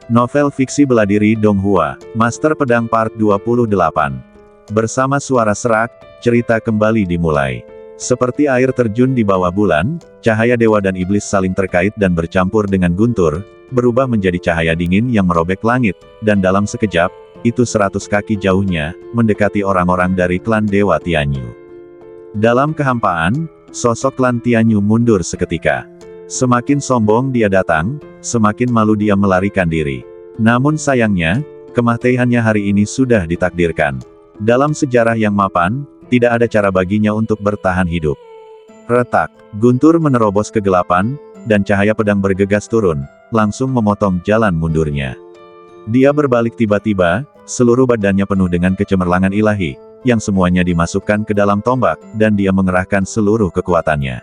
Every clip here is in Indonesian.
Novel fiksi bela diri Dong Hua, Master Pedang Part 28. Bersama suara serak, cerita kembali dimulai. Seperti air terjun di bawah bulan, cahaya dewa dan iblis saling terkait dan bercampur dengan guntur, berubah menjadi cahaya dingin yang merobek langit, dan dalam sekejap, itu 100 kaki jauhnya, mendekati orang-orang dari klan Dewa Tianyu. Dalam kehampaan, sosok klan Tianyu mundur seketika. Semakin sombong dia datang, semakin malu dia melarikan diri. Namun sayangnya, kematiannya hari ini sudah ditakdirkan. Dalam sejarah yang mapan, tidak ada cara baginya untuk bertahan hidup. Retak, guntur menerobos kegelapan, dan cahaya pedang bergegas turun, langsung memotong jalan mundurnya. Dia berbalik tiba-tiba, seluruh badannya penuh dengan kecemerlangan ilahi, yang semuanya dimasukkan ke dalam tombak, dan dia mengerahkan seluruh kekuatannya.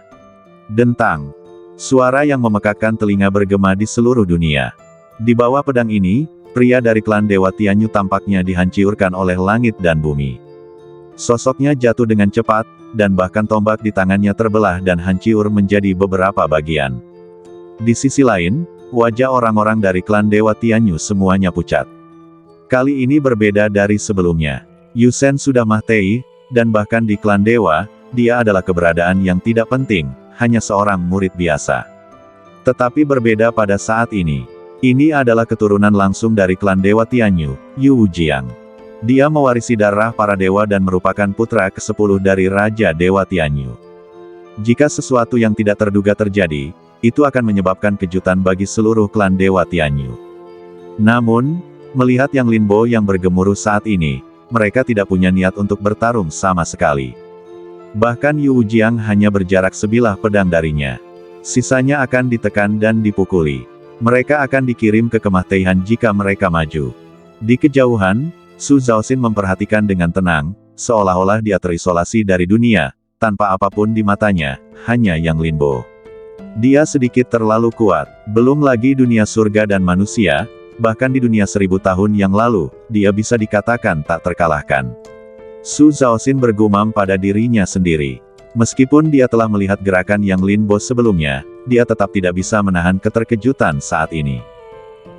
Dentang. Suara yang memekakkan telinga bergema di seluruh dunia. Di bawah pedang ini, pria dari klan Dewa Tianyu tampaknya dihancurkan oleh langit dan bumi. Sosoknya jatuh dengan cepat, dan bahkan tombak di tangannya terbelah dan hancur menjadi beberapa bagian. Di sisi lain, wajah orang-orang dari klan Dewa Tianyu semuanya pucat. Kali ini berbeda dari sebelumnya. Yu Shen sudah mati, dan bahkan di klan Dewa, dia adalah keberadaan yang tidak penting, hanya seorang murid biasa. Tetapi berbeda pada saat ini. Ini adalah keturunan langsung dari klan Dewa Tianyu, Yu Wujiang. Dia mewarisi darah para dewa dan merupakan putra ke-10 dari Raja Dewa Tianyu. Jika sesuatu yang tidak terduga terjadi, itu akan menyebabkan kejutan bagi seluruh klan Dewa Tianyu. Namun, melihat Yang Linbo yang bergemuruh saat ini, mereka tidak punya niat untuk bertarung sama sekali. Bahkan Yu Wujiang hanya berjarak sebilah pedang darinya. Sisanya akan ditekan dan dipukuli. Mereka akan dikirim ke kematian jika mereka maju. Di kejauhan, Su Zhaoxin memperhatikan dengan tenang, seolah-olah dia terisolasi dari dunia, tanpa apapun di matanya, hanya Yang Linbo. Dia sedikit terlalu kuat, belum lagi dunia surga dan manusia, bahkan di dunia 1000 tahun yang lalu, dia bisa dikatakan tak terkalahkan. Su Zhaoxin bergumam pada dirinya sendiri. Meskipun dia telah melihat gerakan Yang Linbo sebelumnya, dia tetap tidak bisa menahan keterkejutan saat ini.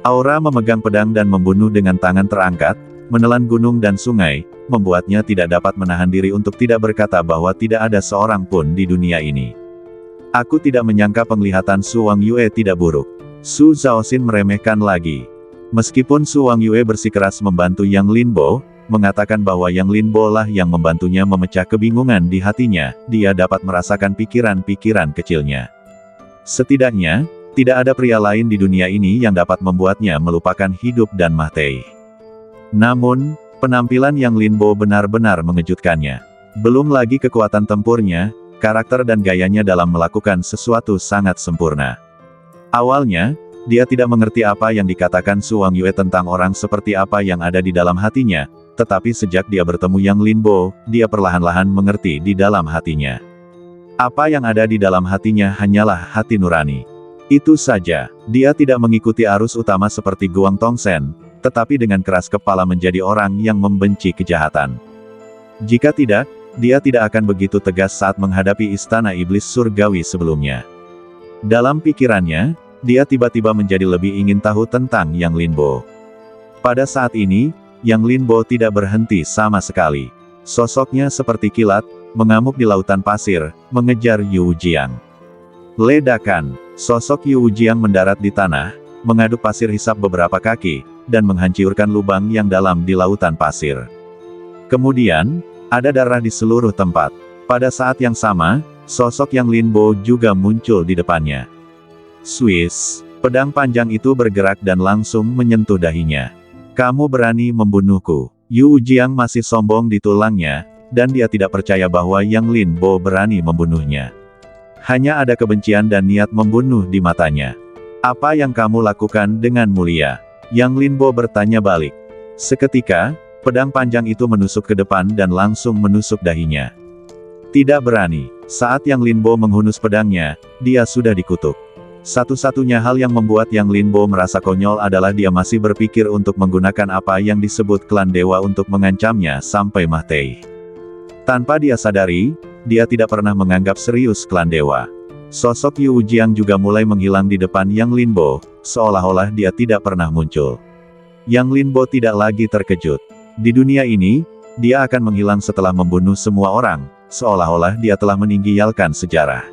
Aura memegang pedang dan membunuh dengan tangan terangkat, menelan gunung dan sungai, membuatnya tidak dapat menahan diri untuk tidak berkata bahwa tidak ada seorang pun di dunia ini. Aku tidak menyangka penglihatan Su Wangyue tidak buruk. Su Zhaoxin meremehkan lagi. Meskipun Su Wangyue bersikeras membantu Yang Linbo, mengatakan bahwa Yang Linbo lah yang membantunya memecah kebingungan di hatinya, dia dapat merasakan pikiran-pikiran kecilnya. Setidaknya, tidak ada pria lain di dunia ini yang dapat membuatnya melupakan hidup dan mati. Namun, penampilan Yang Linbo benar-benar mengejutkannya. Belum lagi kekuatan tempurnya, karakter dan gayanya dalam melakukan sesuatu sangat sempurna. Awalnya, dia tidak mengerti apa yang dikatakan Su Wangyue tentang orang seperti apa yang ada di dalam hatinya, tetapi sejak dia bertemu Yang Linbo, dia perlahan-lahan mengerti di dalam hatinya. Apa yang ada di dalam hatinya hanyalah hati nurani. Itu saja, dia tidak mengikuti arus utama seperti Guang Tongsen, tetapi dengan keras kepala menjadi orang yang membenci kejahatan. Jika tidak, dia tidak akan begitu tegas saat menghadapi istana iblis surgawi sebelumnya. Dalam pikirannya, dia tiba-tiba menjadi lebih ingin tahu tentang Yang Linbo. Pada saat ini, Yang Linbo tidak berhenti sama sekali. Sosoknya seperti kilat, mengamuk di lautan pasir, mengejar Yu Wujiang. Ledakan, sosok Yu Wujiang mendarat di tanah, mengaduk pasir hisap beberapa kaki, dan menghancurkan lubang yang dalam di lautan pasir. Kemudian, ada darah di seluruh tempat. Pada saat yang sama, sosok Yang Linbo juga muncul di depannya. Swiss, pedang panjang itu bergerak dan langsung menyentuh dahinya. Kamu berani membunuhku. Yu Wujiang masih sombong di tulangnya, dan dia tidak percaya bahwa Yang Linbo berani membunuhnya. Hanya ada kebencian dan niat membunuh di matanya. Apa yang kamu lakukan dengan mulia? Yang Linbo bertanya balik. Seketika, pedang panjang itu menusuk ke depan dan langsung menusuk dahinya. Tidak berani. Saat Yang Linbo menghunus pedangnya, dia sudah dikutuk. Satu-satunya hal yang membuat Yang Linbo merasa konyol adalah dia masih berpikir untuk menggunakan apa yang disebut klan dewa untuk mengancamnya sampai mati. Tanpa dia sadari, dia tidak pernah menganggap serius klan dewa. Sosok Yu Wujiang juga mulai menghilang di depan Yang Linbo, seolah-olah dia tidak pernah muncul. Yang Linbo tidak lagi terkejut. Di dunia ini, dia akan menghilang setelah membunuh semua orang, seolah-olah dia telah meninggalkan sejarah.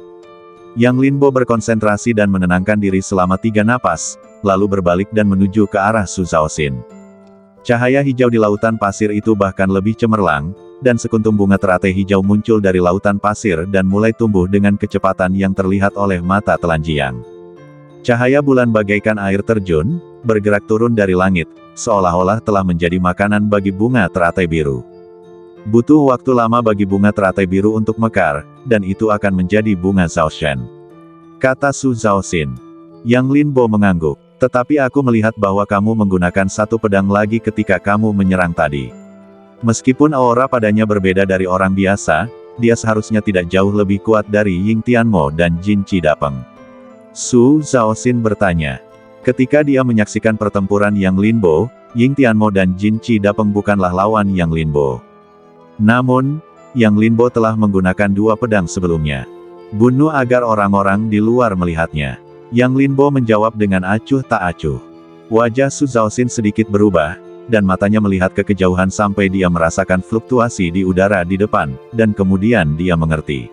Yang Linbo berkonsentrasi dan menenangkan diri selama 3 napas, lalu berbalik dan menuju ke arah Su Zhaoxin. Cahaya hijau di lautan pasir itu bahkan lebih cemerlang, dan sekuntum bunga teratai hijau muncul dari lautan pasir dan mulai tumbuh dengan kecepatan yang terlihat oleh mata telanjang. Cahaya bulan bagaikan air terjun, bergerak turun dari langit, seolah-olah telah menjadi makanan bagi bunga teratai biru. Butuh waktu lama bagi bunga teratai biru untuk mekar, dan itu akan menjadi bunga Zhaoshen. Kata Su Zhaoxin. Yang Linbo mengangguk. Tetapi aku melihat bahwa kamu menggunakan satu pedang lagi ketika kamu menyerang tadi. Meskipun aura padanya berbeda dari orang biasa, dia seharusnya tidak jauh lebih kuat dari Ying Tianmo dan Jin Qidapeng. Su Zhaoxin bertanya. Ketika dia menyaksikan pertempuran Yang Linbo, Ying Tianmo dan Jin Qidapeng bukanlah lawan Yang Linbo. Namun, Yang Linbo telah menggunakan 2 pedang sebelumnya. Bunuh agar orang-orang di luar melihatnya. Yang Linbo menjawab dengan acuh tak acuh. Wajah Su Zhaoxin sedikit berubah, dan matanya melihat ke kejauhan sampai dia merasakan fluktuasi di udara di depan, dan kemudian dia mengerti.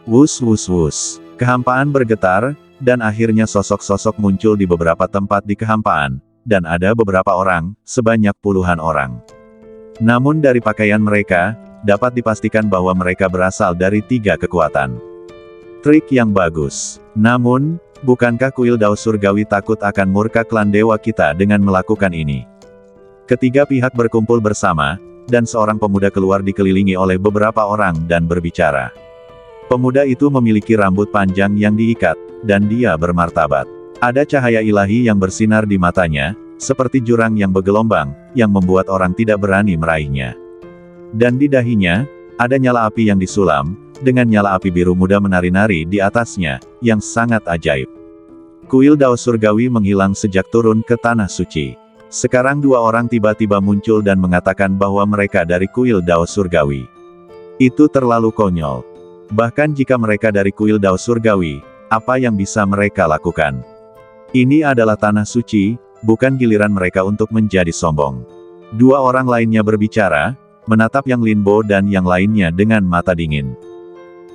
Wus wus wus. Kehampaan bergetar, dan akhirnya sosok-sosok muncul di beberapa tempat di kehampaan, dan ada beberapa orang, sebanyak puluhan orang. Namun dari pakaian mereka, dapat dipastikan bahwa mereka berasal dari 3 kekuatan. Trik yang bagus. Namun, bukankah kuil Dao Surgawi takut akan murka klan dewa kita dengan melakukan ini? Ketiga pihak berkumpul bersama, dan seorang pemuda keluar dikelilingi oleh beberapa orang dan berbicara. Pemuda itu memiliki rambut panjang yang diikat, dan dia bermartabat. Ada cahaya ilahi yang bersinar di matanya, seperti jurang yang bergelombang, yang membuat orang tidak berani meraihnya. Dan di dahinya, ada nyala api yang disulam, dengan nyala api biru muda menari-nari di atasnya, yang sangat ajaib. Kuil Dao Surgawi menghilang sejak turun ke Tanah Suci. Sekarang 2 orang tiba-tiba muncul dan mengatakan bahwa mereka dari kuil Dao Surgawi. Itu terlalu konyol. Bahkan jika mereka dari kuil Dao Surgawi, apa yang bisa mereka lakukan? Ini adalah Tanah Suci, bukan giliran mereka untuk menjadi sombong. 2 orang lainnya berbicara, menatap Yang Linbo dan yang lainnya dengan mata dingin.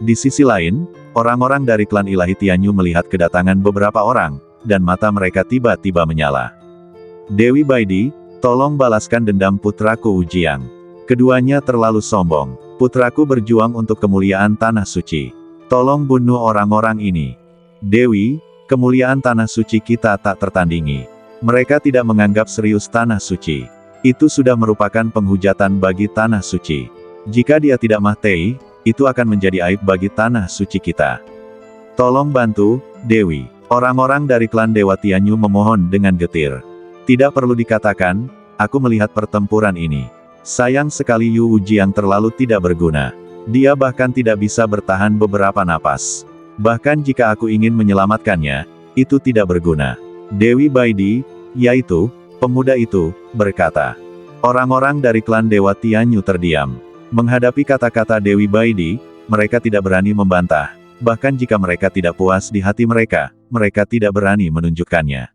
Di sisi lain, orang-orang dari klan ilahi Tianyu melihat kedatangan beberapa orang, dan mata mereka tiba-tiba menyala. Dewi Baidi, tolong balaskan dendam putraku Wujiang. Keduanya terlalu sombong. Putraku berjuang untuk kemuliaan Tanah Suci. Tolong bunuh orang-orang ini. Dewi, kemuliaan Tanah Suci kita tak tertandingi. Mereka tidak menganggap serius Tanah Suci. Itu sudah merupakan penghujatan bagi Tanah Suci. Jika dia tidak mati, itu akan menjadi aib bagi Tanah Suci kita. Tolong bantu, Dewi. Orang-orang dari klan Dewa Tianyu memohon dengan getir. Tidak perlu dikatakan, aku melihat pertempuran ini. Sayang sekali Yu Wujiang terlalu tidak berguna. Dia bahkan tidak bisa bertahan beberapa napas. Bahkan jika aku ingin menyelamatkannya, itu tidak berguna. Dewi Baidi, yaitu, pemuda itu, berkata. Orang-orang dari klan Dewa Tianyu terdiam. Menghadapi kata-kata Dewi Baidi, mereka tidak berani membantah. Bahkan jika mereka tidak puas di hati mereka, mereka tidak berani menunjukkannya.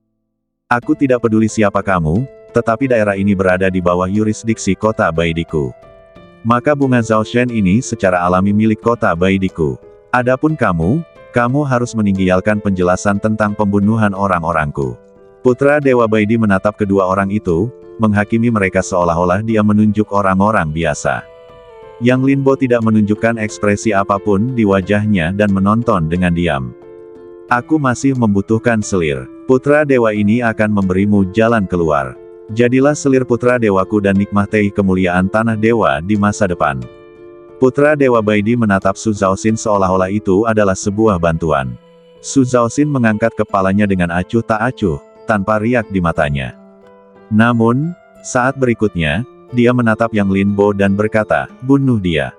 Aku tidak peduli siapa kamu, tetapi daerah ini berada di bawah yurisdiksi kota Baidiku. Maka bunga Zhaoshen ini secara alami milik kota Baidiku. Adapun kamu harus meninggalkan penjelasan tentang pembunuhan orang-orangku. Putra Dewa Baidi menatap kedua orang itu, menghakimi mereka seolah-olah dia menunjuk orang-orang biasa. Yang Linbo tidak menunjukkan ekspresi apapun di wajahnya dan menonton dengan diam. Aku masih membutuhkan selir. Putra Dewa ini akan memberimu jalan keluar. Jadilah selir Putra Dewaku dan nikmati kemuliaan Tanah Dewa di masa depan. Putra Dewa Baidi menatap Su Zhaoxin seolah-olah itu adalah sebuah bantuan. Su Zhaoxin mengangkat kepalanya dengan acuh tak acuh, tanpa riak di matanya. Namun, saat berikutnya, dia menatap Yang Linbo dan berkata, bunuh dia.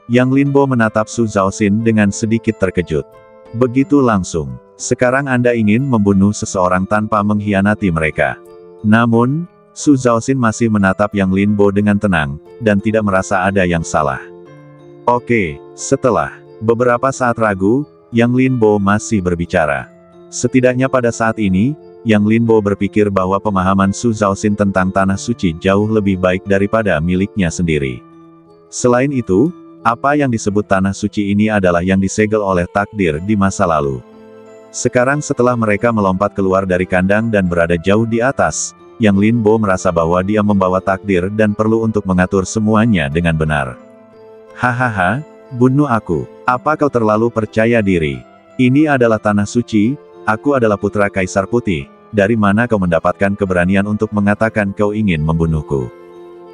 Yang Linbo menatap Su Zhaoxin dengan sedikit terkejut. Begitu langsung. Sekarang Anda ingin membunuh seseorang tanpa mengkhianati mereka. Namun, Su Zhaoxin masih menatap Yang Linbo dengan tenang, dan tidak merasa ada yang salah. Oke, setelah beberapa saat ragu, Yang Linbo masih berbicara. Setidaknya pada saat ini, Yang Linbo berpikir bahwa pemahaman Su Zhaoxin tentang tanah suci jauh lebih baik daripada miliknya sendiri. Selain itu, apa yang disebut tanah suci ini adalah yang disegel oleh takdir di masa lalu. Sekarang setelah mereka melompat keluar dari kandang dan berada jauh di atas, Yang Linbo merasa bahwa dia membawa takdir dan perlu untuk mengatur semuanya dengan benar. Hahaha, bunuh aku. Apa kau terlalu percaya diri? Ini adalah tanah suci, aku adalah putra Kaisar Putih. Dari mana kau mendapatkan keberanian untuk mengatakan kau ingin membunuhku?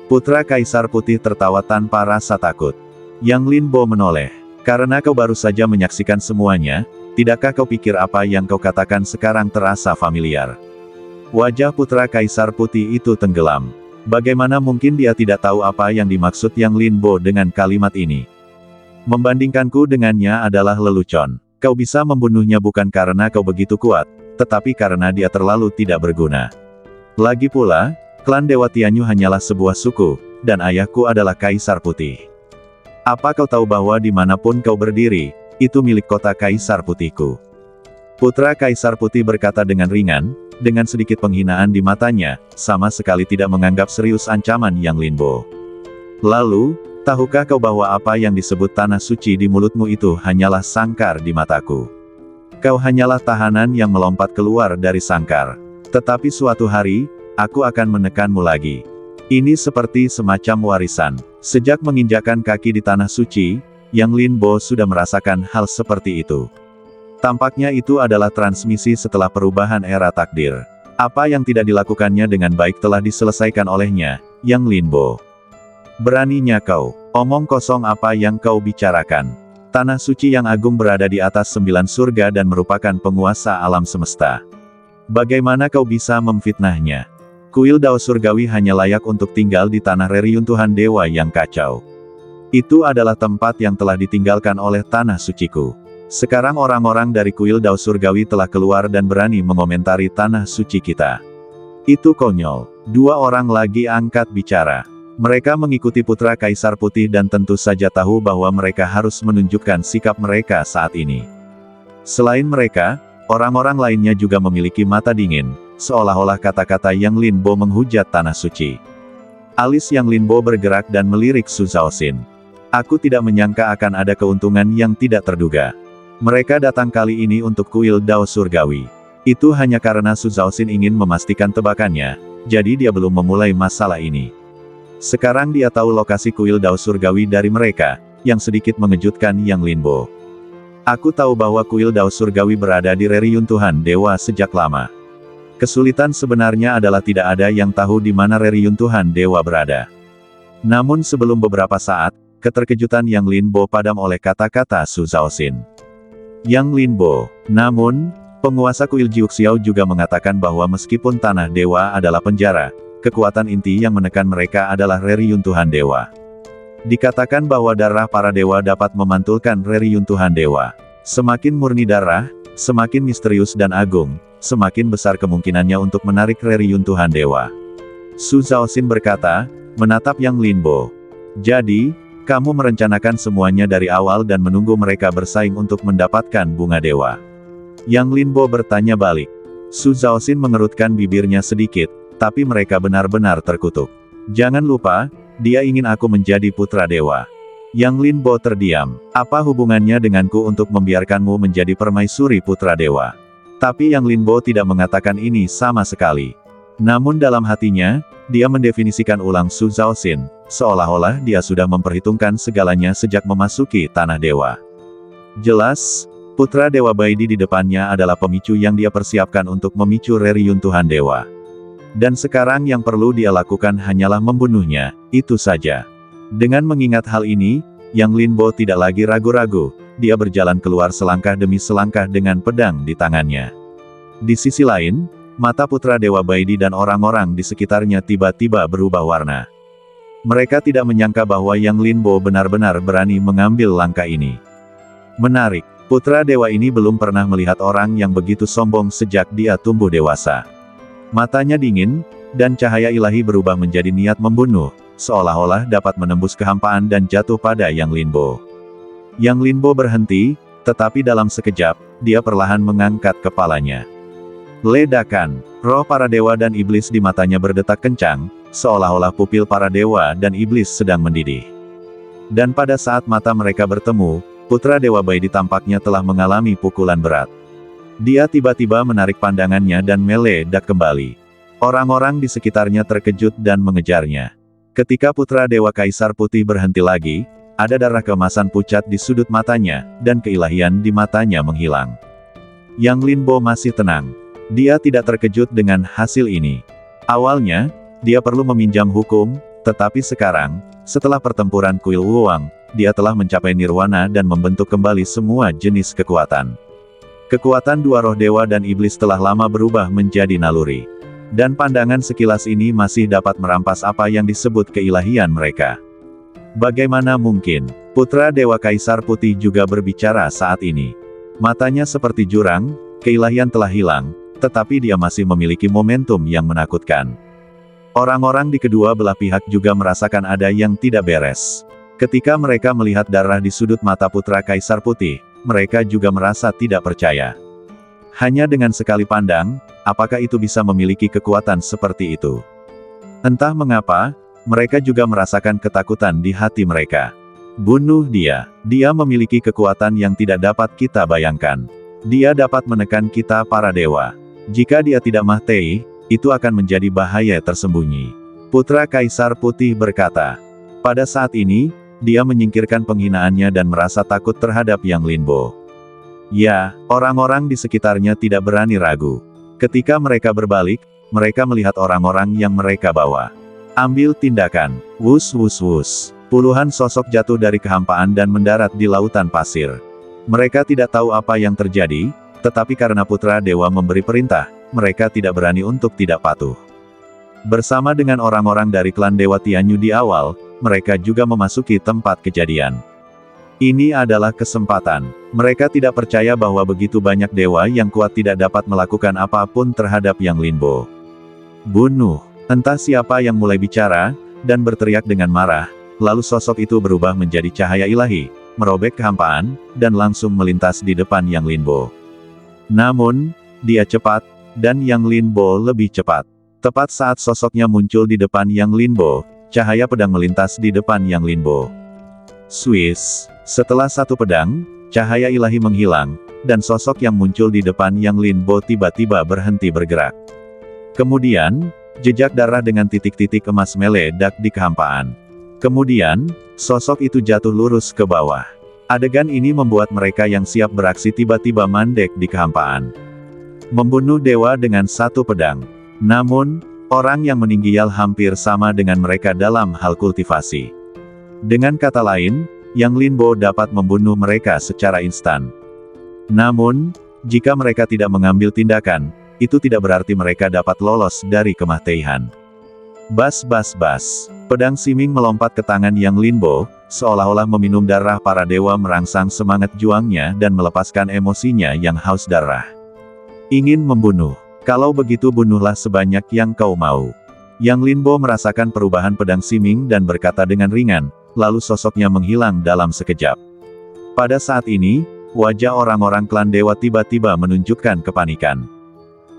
Putra Kaisar Putih tertawa tanpa rasa takut. Yang Linbo menoleh. Karena kau baru saja menyaksikan semuanya, tidakkah kau pikir apa yang kau katakan sekarang terasa familiar? Wajah putra Kaisar Putih itu tenggelam. Bagaimana mungkin dia tidak tahu apa yang dimaksud Yang Linbo dengan kalimat ini? Membandingkanku dengannya adalah lelucon. Kau bisa membunuhnya bukan karena kau begitu kuat, tetapi karena dia terlalu tidak berguna. Lagi pula, klan Dewa Tianyu hanyalah sebuah suku, dan ayahku adalah Kaisar Putih. Apa kau tahu bahwa dimanapun kau berdiri, itu milik kota Kaisar Putihku? Putra Kaisar Putih berkata dengan ringan, dengan sedikit penghinaan di matanya, sama sekali tidak menganggap serius ancaman Yang Linbo. Lalu, tahukah kau bahwa apa yang disebut tanah suci di mulutmu itu hanyalah sangkar di mataku? Kau hanyalah tahanan yang melompat keluar dari sangkar. Tetapi suatu hari, aku akan menekanmu lagi. Ini seperti semacam warisan. Sejak menginjakan kaki di tanah suci, Yang Linbo sudah merasakan hal seperti itu. Tampaknya itu adalah transmisi setelah perubahan era takdir. Apa yang tidak dilakukannya dengan baik telah diselesaikan olehnya, Yang Linbo. Beraninya kau, omong kosong apa yang kau bicarakan. Tanah suci yang agung berada di atas 9 surga dan merupakan penguasa alam semesta. Bagaimana kau bisa memfitnahnya? Kuil Dao Surgawi hanya layak untuk tinggal di tanah reruntuhan dewa yang kacau. Itu adalah tempat yang telah ditinggalkan oleh tanah suciku. Sekarang orang-orang dari kuil Dao Surgawi telah keluar dan berani mengomentari tanah suci kita. Itu konyol. Dua orang lagi angkat bicara. Mereka mengikuti putra Kaisar Putih dan tentu saja tahu bahwa mereka harus menunjukkan sikap mereka saat ini. Selain mereka, orang-orang lainnya juga memiliki mata dingin, seolah-olah kata-kata Yang Linbo menghujat tanah suci. Alis Yang Linbo bergerak dan melirik Su Zhaoxin. Aku tidak menyangka akan ada keuntungan yang tidak terduga. Mereka datang kali ini untuk kuil Dao Surgawi. Itu hanya karena Su Zhaoxin ingin memastikan tebakannya, jadi dia belum memulai masalah ini. Sekarang dia tahu lokasi kuil Dao Surgawi dari mereka, yang sedikit mengejutkan Yang Linbo. Aku tahu bahwa kuil Dao Surgawi berada di reruntuhan dewa sejak lama. Kesulitan sebenarnya adalah tidak ada yang tahu di mana reruntuhan dewa berada. Namun sebelum beberapa saat, keterkejutan Yang Linbo padam oleh kata-kata Su Zhaoxin. Yang Linbo, namun, penguasa kuil Jiuxiao juga mengatakan bahwa meskipun tanah dewa adalah penjara, kekuatan inti yang menekan mereka adalah reruntuhan dewa. Dikatakan bahwa darah para dewa dapat memantulkan reruntuhan dewa. Semakin murni darah, semakin misterius dan agung, semakin besar kemungkinannya untuk menarik reruntuhan dewa. Su Zhaoxin berkata, menatap Yang Linbo. Jadi, kamu merencanakan semuanya dari awal dan menunggu mereka bersaing untuk mendapatkan bunga dewa. Yang Linbo bertanya balik. Su Zhaoxin mengerutkan bibirnya sedikit, tapi mereka benar-benar terkutuk. Jangan lupa, dia ingin aku menjadi putra dewa. Yang Linbo terdiam. Apa hubungannya denganku untuk membiarkanmu menjadi permaisuri putra dewa? Tapi Yang Linbo tidak mengatakan ini sama sekali. Namun dalam hatinya, dia mendefinisikan ulang Su Zhaoxin, seolah-olah dia sudah memperhitungkan segalanya sejak memasuki tanah dewa. Jelas, putra Dewa Baidi di depannya adalah pemicu yang dia persiapkan untuk memicu reruntuhan dewa. Dan sekarang yang perlu dia lakukan hanyalah membunuhnya, itu saja. Dengan mengingat hal ini, Yang Linbo tidak lagi ragu-ragu, dia berjalan keluar selangkah demi selangkah dengan pedang di tangannya. Di sisi lain, mata putra Dewa Baidi dan orang-orang di sekitarnya tiba-tiba berubah warna. Mereka tidak menyangka bahwa Yang Linbo benar-benar berani mengambil langkah ini. Menarik, putra dewa ini belum pernah melihat orang yang begitu sombong sejak dia tumbuh dewasa. Matanya dingin, dan cahaya ilahi berubah menjadi niat membunuh, seolah-olah dapat menembus kehampaan dan jatuh pada Yang Linbo. Yang Linbo berhenti, tetapi dalam sekejap, dia perlahan mengangkat kepalanya. Ledakan. Roh para dewa dan iblis di matanya berdetak kencang, seolah-olah pupil para dewa dan iblis sedang mendidih. Dan pada saat mata mereka bertemu, putra Dewa Baidi tampaknya telah mengalami pukulan berat. Dia tiba-tiba menarik pandangannya dan meledak kembali. Orang-orang di sekitarnya terkejut dan mengejarnya. Ketika putra Dewa Kaisar Putih berhenti lagi, ada darah keemasan pucat di sudut matanya, dan keilahian di matanya menghilang. Yang Linbo masih tenang. Dia tidak terkejut dengan hasil ini. Awalnya, dia perlu meminjam hukum, tetapi sekarang, setelah pertempuran Kuil Wuwang, dia telah mencapai nirwana dan membentuk kembali semua jenis kekuatan. Kekuatan dua roh dewa dan iblis telah lama berubah menjadi naluri. Dan pandangan sekilas ini masih dapat merampas apa yang disebut keilahian mereka. Bagaimana mungkin, putra Dewa Kaisar Putih juga berbicara saat ini? Matanya seperti jurang, keilahian telah hilang, tetapi dia masih memiliki momentum yang menakutkan. Orang-orang di kedua belah pihak juga merasakan ada yang tidak beres. Ketika mereka melihat darah di sudut mata putra Kaisar Putih, mereka juga merasa tidak percaya. Hanya dengan sekali pandang, apakah itu bisa memiliki kekuatan seperti itu? Entah mengapa, mereka juga merasakan ketakutan di hati mereka. Bunuh dia. Dia memiliki kekuatan yang tidak dapat kita bayangkan. Dia dapat menekan kita para dewa. Jika dia tidak mati, itu akan menjadi bahaya tersembunyi. Putra Kaisar Putih berkata. Pada saat ini, dia menyingkirkan penghinaannya dan merasa takut terhadap Yang Linbo. Ya, orang-orang di sekitarnya tidak berani ragu. Ketika mereka berbalik, mereka melihat orang-orang yang mereka bawa. Ambil tindakan. Wus wus wus. Puluhan sosok jatuh dari kehampaan dan mendarat di lautan pasir. Mereka tidak tahu apa yang terjadi, tetapi karena putra dewa memberi perintah, mereka tidak berani untuk tidak patuh. Bersama dengan orang-orang dari klan Dewa Tianyu di awal, mereka juga memasuki tempat kejadian. Ini adalah kesempatan. Mereka tidak percaya bahwa begitu banyak dewa yang kuat tidak dapat melakukan apapun terhadap Yang Linbo. Bunuh. Entah siapa yang mulai bicara, dan berteriak dengan marah, lalu sosok itu berubah menjadi cahaya ilahi, merobek kehampaan, dan langsung melintas di depan Yang Linbo. Namun, dia cepat, dan Yang Linbo lebih cepat. Tepat saat sosoknya muncul di depan Yang Linbo, cahaya pedang melintas di depan Yang Linbo. Swiss. Setelah satu pedang, cahaya ilahi menghilang, dan sosok yang muncul di depan Yang Linbo tiba-tiba berhenti bergerak. Kemudian, jejak darah dengan titik-titik emas meledak di kehampaan. Kemudian, sosok itu jatuh lurus ke bawah. Adegan ini membuat mereka yang siap beraksi tiba-tiba mandek di kehampaan. Membunuh dewa dengan satu pedang. Namun, orang yang meninggal hampir sama dengan mereka dalam hal kultivasi. Dengan kata lain, Yang Linbo dapat membunuh mereka secara instan. Namun, jika mereka tidak mengambil tindakan, itu tidak berarti mereka dapat lolos dari kematian. Bas bas bas. Pedang Siming melompat ke tangan Yang Linbo, seolah-olah meminum darah para dewa merangsang semangat juangnya dan melepaskan emosinya yang haus darah. Ingin membunuh. Kalau begitu bunuhlah sebanyak yang kau mau. Yang Linbo merasakan perubahan pedang Siming dan berkata dengan ringan, lalu sosoknya menghilang dalam sekejap. Pada saat ini, wajah orang-orang klan dewa tiba-tiba menunjukkan kepanikan.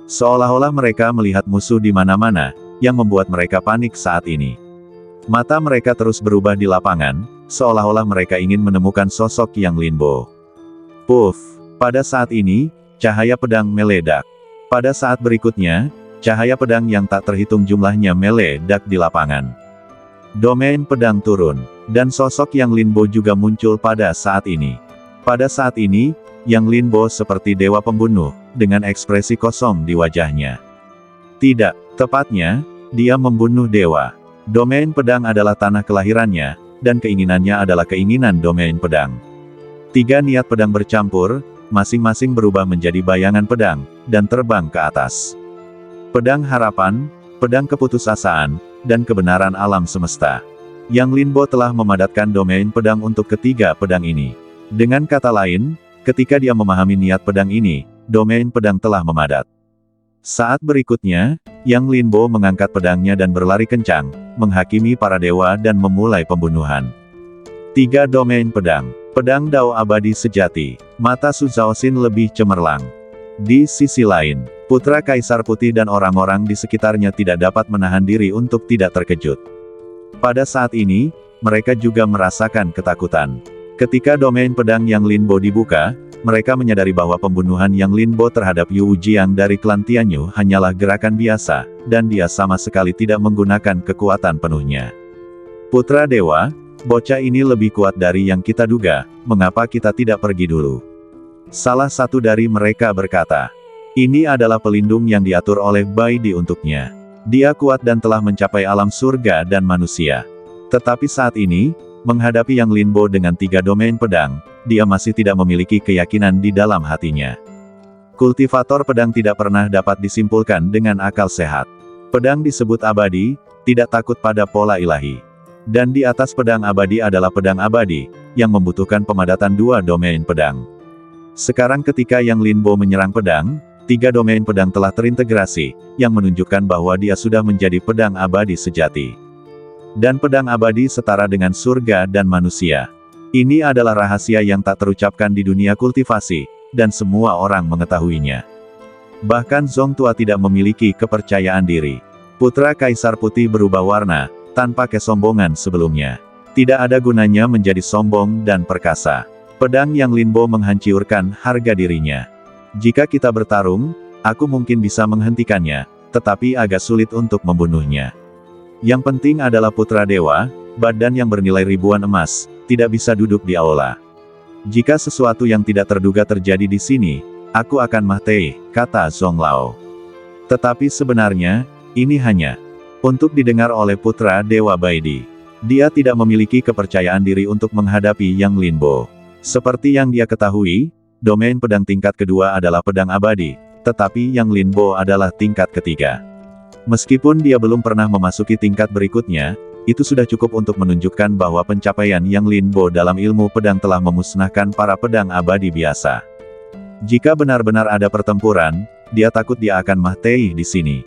Seolah-olah mereka melihat musuh di mana-mana, yang membuat mereka panik saat ini. Mata mereka terus berubah di lapangan, seolah-olah mereka ingin menemukan sosok Yang Linbo. Puff! Pada saat ini, cahaya pedang meledak. Pada saat berikutnya, cahaya pedang yang tak terhitung jumlahnya meledak di lapangan. Domain pedang turun, dan sosok Yang Linbo juga muncul pada saat ini. Pada saat ini, Yang Linbo seperti dewa pembunuh, dengan ekspresi kosong di wajahnya. Tidak, tepatnya, dia membunuh dewa. Domain pedang adalah tanah kelahirannya, dan keinginannya adalah keinginan domain pedang. Tiga niat pedang bercampur, masing-masing berubah menjadi bayangan pedang, dan terbang ke atas. Pedang harapan, pedang keputusasaan, dan kebenaran alam semesta. Yang Linbo telah memadatkan domain pedang untuk ketiga pedang ini. Dengan kata lain, ketika dia memahami niat pedang ini, domain pedang telah memadat. Saat berikutnya, Yang Linbo mengangkat pedangnya dan berlari kencang, menghakimi para dewa dan memulai pembunuhan. Tiga domain pedang. Pedang Dao abadi sejati. Mata Su Zhaoxin lebih cemerlang. Di sisi lain, putra Kaisar Putih dan orang-orang di sekitarnya tidak dapat menahan diri untuk tidak terkejut. Pada saat ini, mereka juga merasakan ketakutan. Ketika domain pedang Yang Linbo dibuka, mereka menyadari bahwa pembunuhan Yang Linbo terhadap Yu Jiang dari klan Tianyu hanyalah gerakan biasa, dan dia sama sekali tidak menggunakan kekuatan penuhnya. Putra Dewa, bocah ini lebih kuat dari yang kita duga, mengapa kita tidak pergi dulu? Salah satu dari mereka berkata, ini adalah pelindung yang diatur oleh Baidi untuknya. Dia kuat dan telah mencapai alam surga dan manusia. Tetapi saat ini, menghadapi Yang Linbo dengan 3 domain pedang, dia masih tidak memiliki keyakinan di dalam hatinya. Kultivator pedang tidak pernah dapat disimpulkan dengan akal sehat. Pedang disebut abadi, tidak takut pada pola ilahi. Dan di atas pedang abadi adalah pedang abadi, yang membutuhkan pemadatan 2 domain pedang. Sekarang ketika Yang Linbo menyerang pedang, 3 domain pedang telah terintegrasi, yang menunjukkan bahwa dia sudah menjadi pedang abadi sejati. Dan pedang abadi setara dengan surga dan manusia. Ini adalah rahasia yang tak terucapkan di dunia kultivasi, dan semua orang mengetahuinya. Bahkan Zong Tua tidak memiliki kepercayaan diri. Putra Kaisar Putih berubah warna, tanpa kesombongan sebelumnya. Tidak ada gunanya menjadi sombong dan perkasa. Pedang Yang Linbo menghancurkan harga dirinya. Jika kita bertarung, aku mungkin bisa menghentikannya, tetapi agak sulit untuk membunuhnya. Yang penting adalah putra dewa, badan yang bernilai ribuan emas, tidak bisa duduk di aula. Jika sesuatu yang tidak terduga terjadi di sini, aku akan mati, kata Zong Lao. Tetapi sebenarnya, ini hanya untuk didengar oleh putra dewa Baidi. Dia tidak memiliki kepercayaan diri untuk menghadapi Yang Linbo. Seperti yang dia ketahui, domain pedang tingkat kedua adalah pedang abadi, tetapi Yang Linbo adalah tingkat ketiga. Meskipun dia belum pernah memasuki tingkat berikutnya, itu sudah cukup untuk menunjukkan bahwa pencapaian Yang Linbo dalam ilmu pedang telah memusnahkan para pedang abadi biasa. Jika benar-benar ada pertempuran, dia takut dia akan mati di sini.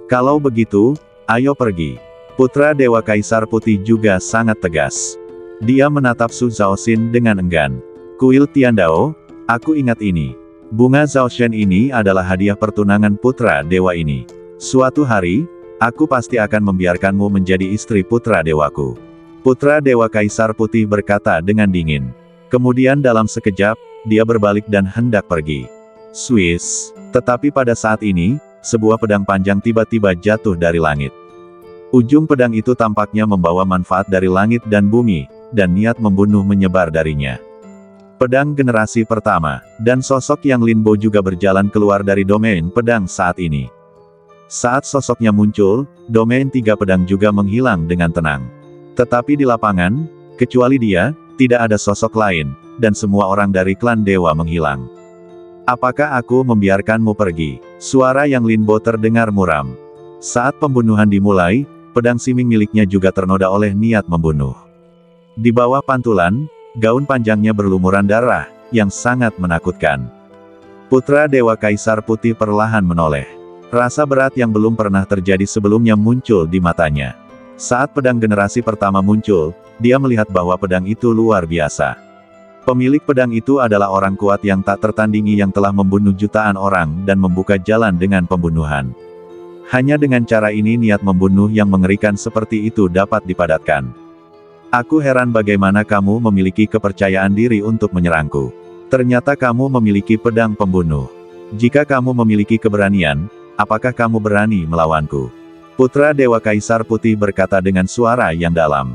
Kalau begitu, ayo pergi. Putra Dewa Kaisar Putih juga sangat tegas. Dia menatap Su Zhaoxin dengan enggan. Kuil Tiandao, aku ingat ini. Bunga Zhaoshen ini adalah hadiah pertunangan putra dewa ini. Suatu hari, aku pasti akan membiarkanmu menjadi istri putra dewaku. Putra Dewa Kaisar Putih berkata dengan dingin. Kemudian dalam sekejap, dia berbalik dan hendak pergi. Swiss. Tetapi pada saat ini, sebuah pedang panjang tiba-tiba jatuh dari langit. Ujung pedang itu tampaknya membawa manfaat dari langit dan bumi, dan niat membunuh menyebar darinya. Pedang generasi pertama, dan sosok Yang Linbo juga berjalan keluar dari domain pedang saat ini. Saat sosoknya muncul, domain 3 pedang juga menghilang dengan tenang. Tetapi di lapangan, kecuali dia, tidak ada sosok lain, dan semua orang dari klan dewa menghilang. Apakah aku membiarkanmu pergi? Suara Yang Linbo terdengar muram. Saat pembunuhan dimulai, pedang siming miliknya juga ternoda oleh niat membunuh. Di bawah pantulan, gaun panjangnya berlumuran darah, yang sangat menakutkan. Putra Dewa Kaisar Putih perlahan menoleh. Rasa berat yang belum pernah terjadi sebelumnya muncul di matanya. Saat pedang generasi pertama muncul, dia melihat bahwa pedang itu luar biasa. Pemilik pedang itu adalah orang kuat yang tak tertandingi yang telah membunuh jutaan orang dan membuka jalan dengan pembunuhan. Hanya dengan cara ini niat membunuh yang mengerikan seperti itu dapat dipadatkan. Aku heran bagaimana kamu memiliki kepercayaan diri untuk menyerangku. Ternyata kamu memiliki pedang pembunuh. Jika kamu memiliki keberanian, apakah kamu berani melawanku? Putra Dewa Kaisar Putih berkata dengan suara yang dalam.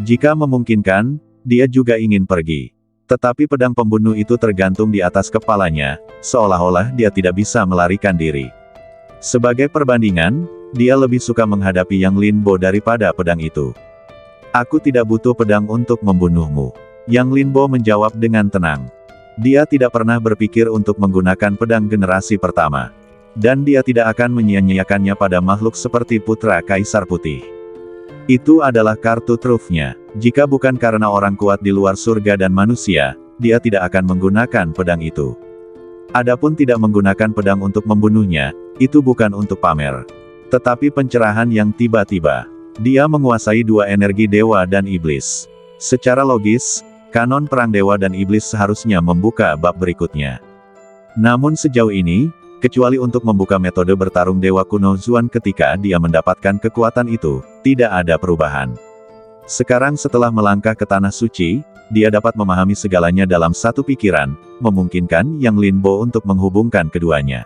Jika memungkinkan, dia juga ingin pergi. Tetapi pedang pembunuh itu tergantung di atas kepalanya, seolah-olah dia tidak bisa melarikan diri. Sebagai perbandingan, dia lebih suka menghadapi Yang Linbo daripada pedang itu. Aku tidak butuh pedang untuk membunuhmu. Yang Linbo menjawab dengan tenang. Dia tidak pernah berpikir untuk menggunakan pedang generasi pertama. Dan dia tidak akan menyia-nyiakannya pada makhluk seperti Putra Kaisar Putih. Itu adalah kartu trufnya. Jika bukan karena orang kuat di luar surga dan manusia, dia tidak akan menggunakan pedang itu. Adapun tidak menggunakan pedang untuk membunuhnya, itu bukan untuk pamer. Tetapi pencerahan yang tiba-tiba. Dia menguasai 2 energi dewa dan iblis. Secara logis, kanon perang dewa dan iblis seharusnya membuka bab berikutnya. Namun sejauh ini, kecuali untuk membuka metode bertarung Dewa Kuno Zuan ketika dia mendapatkan kekuatan itu, tidak ada perubahan. Sekarang setelah melangkah ke Tanah Suci, dia dapat memahami segalanya dalam satu pikiran, memungkinkan Yang Linbo untuk menghubungkan keduanya.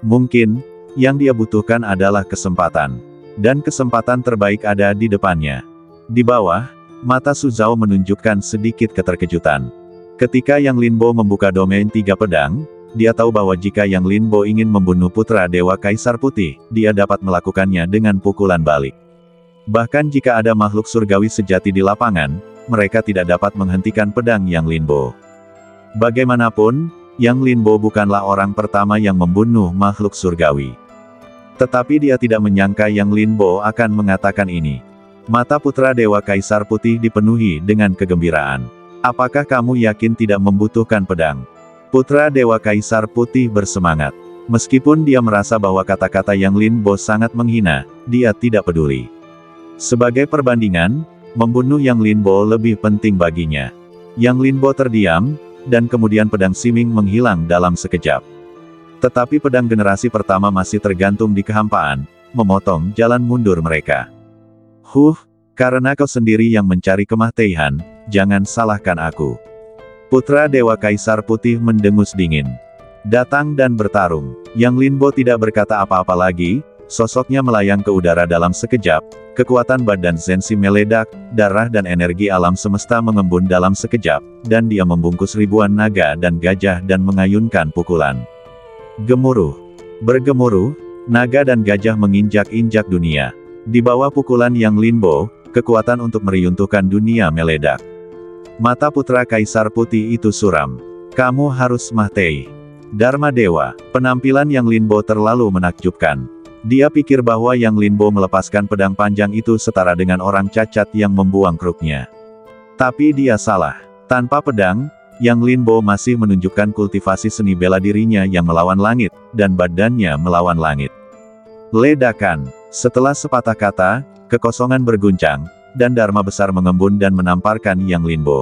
Mungkin, yang dia butuhkan adalah kesempatan. Dan kesempatan terbaik ada di depannya. Di bawah, mata Su Zhao menunjukkan sedikit keterkejutan. Ketika Yang Linbo membuka domain 3 pedang, dia tahu bahwa jika Yang Linbo ingin membunuh putra Dewa Kaisar Putih, dia dapat melakukannya dengan pukulan balik. Bahkan jika ada makhluk surgawi sejati di lapangan, mereka tidak dapat menghentikan pedang Yang Linbo. Bagaimanapun, Yang Linbo bukanlah orang pertama yang membunuh makhluk surgawi. Tetapi dia tidak menyangka Yang Linbo akan mengatakan ini. Mata putra Dewa Kaisar Putih dipenuhi dengan kegembiraan. Apakah kamu yakin tidak membutuhkan pedang? Putra Dewa Kaisar Putih bersemangat. Meskipun dia merasa bahwa kata-kata Yang Linbo sangat menghina, dia tidak peduli. Sebagai perbandingan, membunuh Yang Linbo lebih penting baginya. Yang Linbo terdiam, dan kemudian pedang Siming menghilang dalam sekejap. Tetapi pedang generasi pertama masih tergantung di kehampaan, memotong jalan mundur mereka. Karena kau sendiri yang mencari kematian, jangan salahkan aku. Putra Dewa Kaisar Putih mendengus dingin. Datang dan bertarung. Yang Linbo tidak berkata apa-apa lagi, sosoknya melayang ke udara dalam sekejap, kekuatan badan Zensi meledak, darah dan energi alam semesta mengembun dalam sekejap, dan dia membungkus ribuan naga dan gajah dan mengayunkan pukulan. Gemuruh. Bergemuruh, naga dan gajah menginjak-injak dunia. Di bawah pukulan Yang Linbo, kekuatan untuk meruntuhkan dunia meledak. Mata putra Kaisar Putih itu suram. Kamu harus mati. Dharma Dewa. Penampilan Yang Linbo terlalu menakjubkan. Dia pikir bahwa Yang Linbo melepaskan pedang panjang itu setara dengan orang cacat yang membuang kruknya. Tapi dia salah. Tanpa pedang, Yang Linbo masih menunjukkan kultivasi seni bela dirinya yang melawan langit, dan badannya melawan langit. Ledakan. Setelah sepatah kata, kekosongan berguncang, dan dharma besar mengembun dan menamparkan Yang Linbo.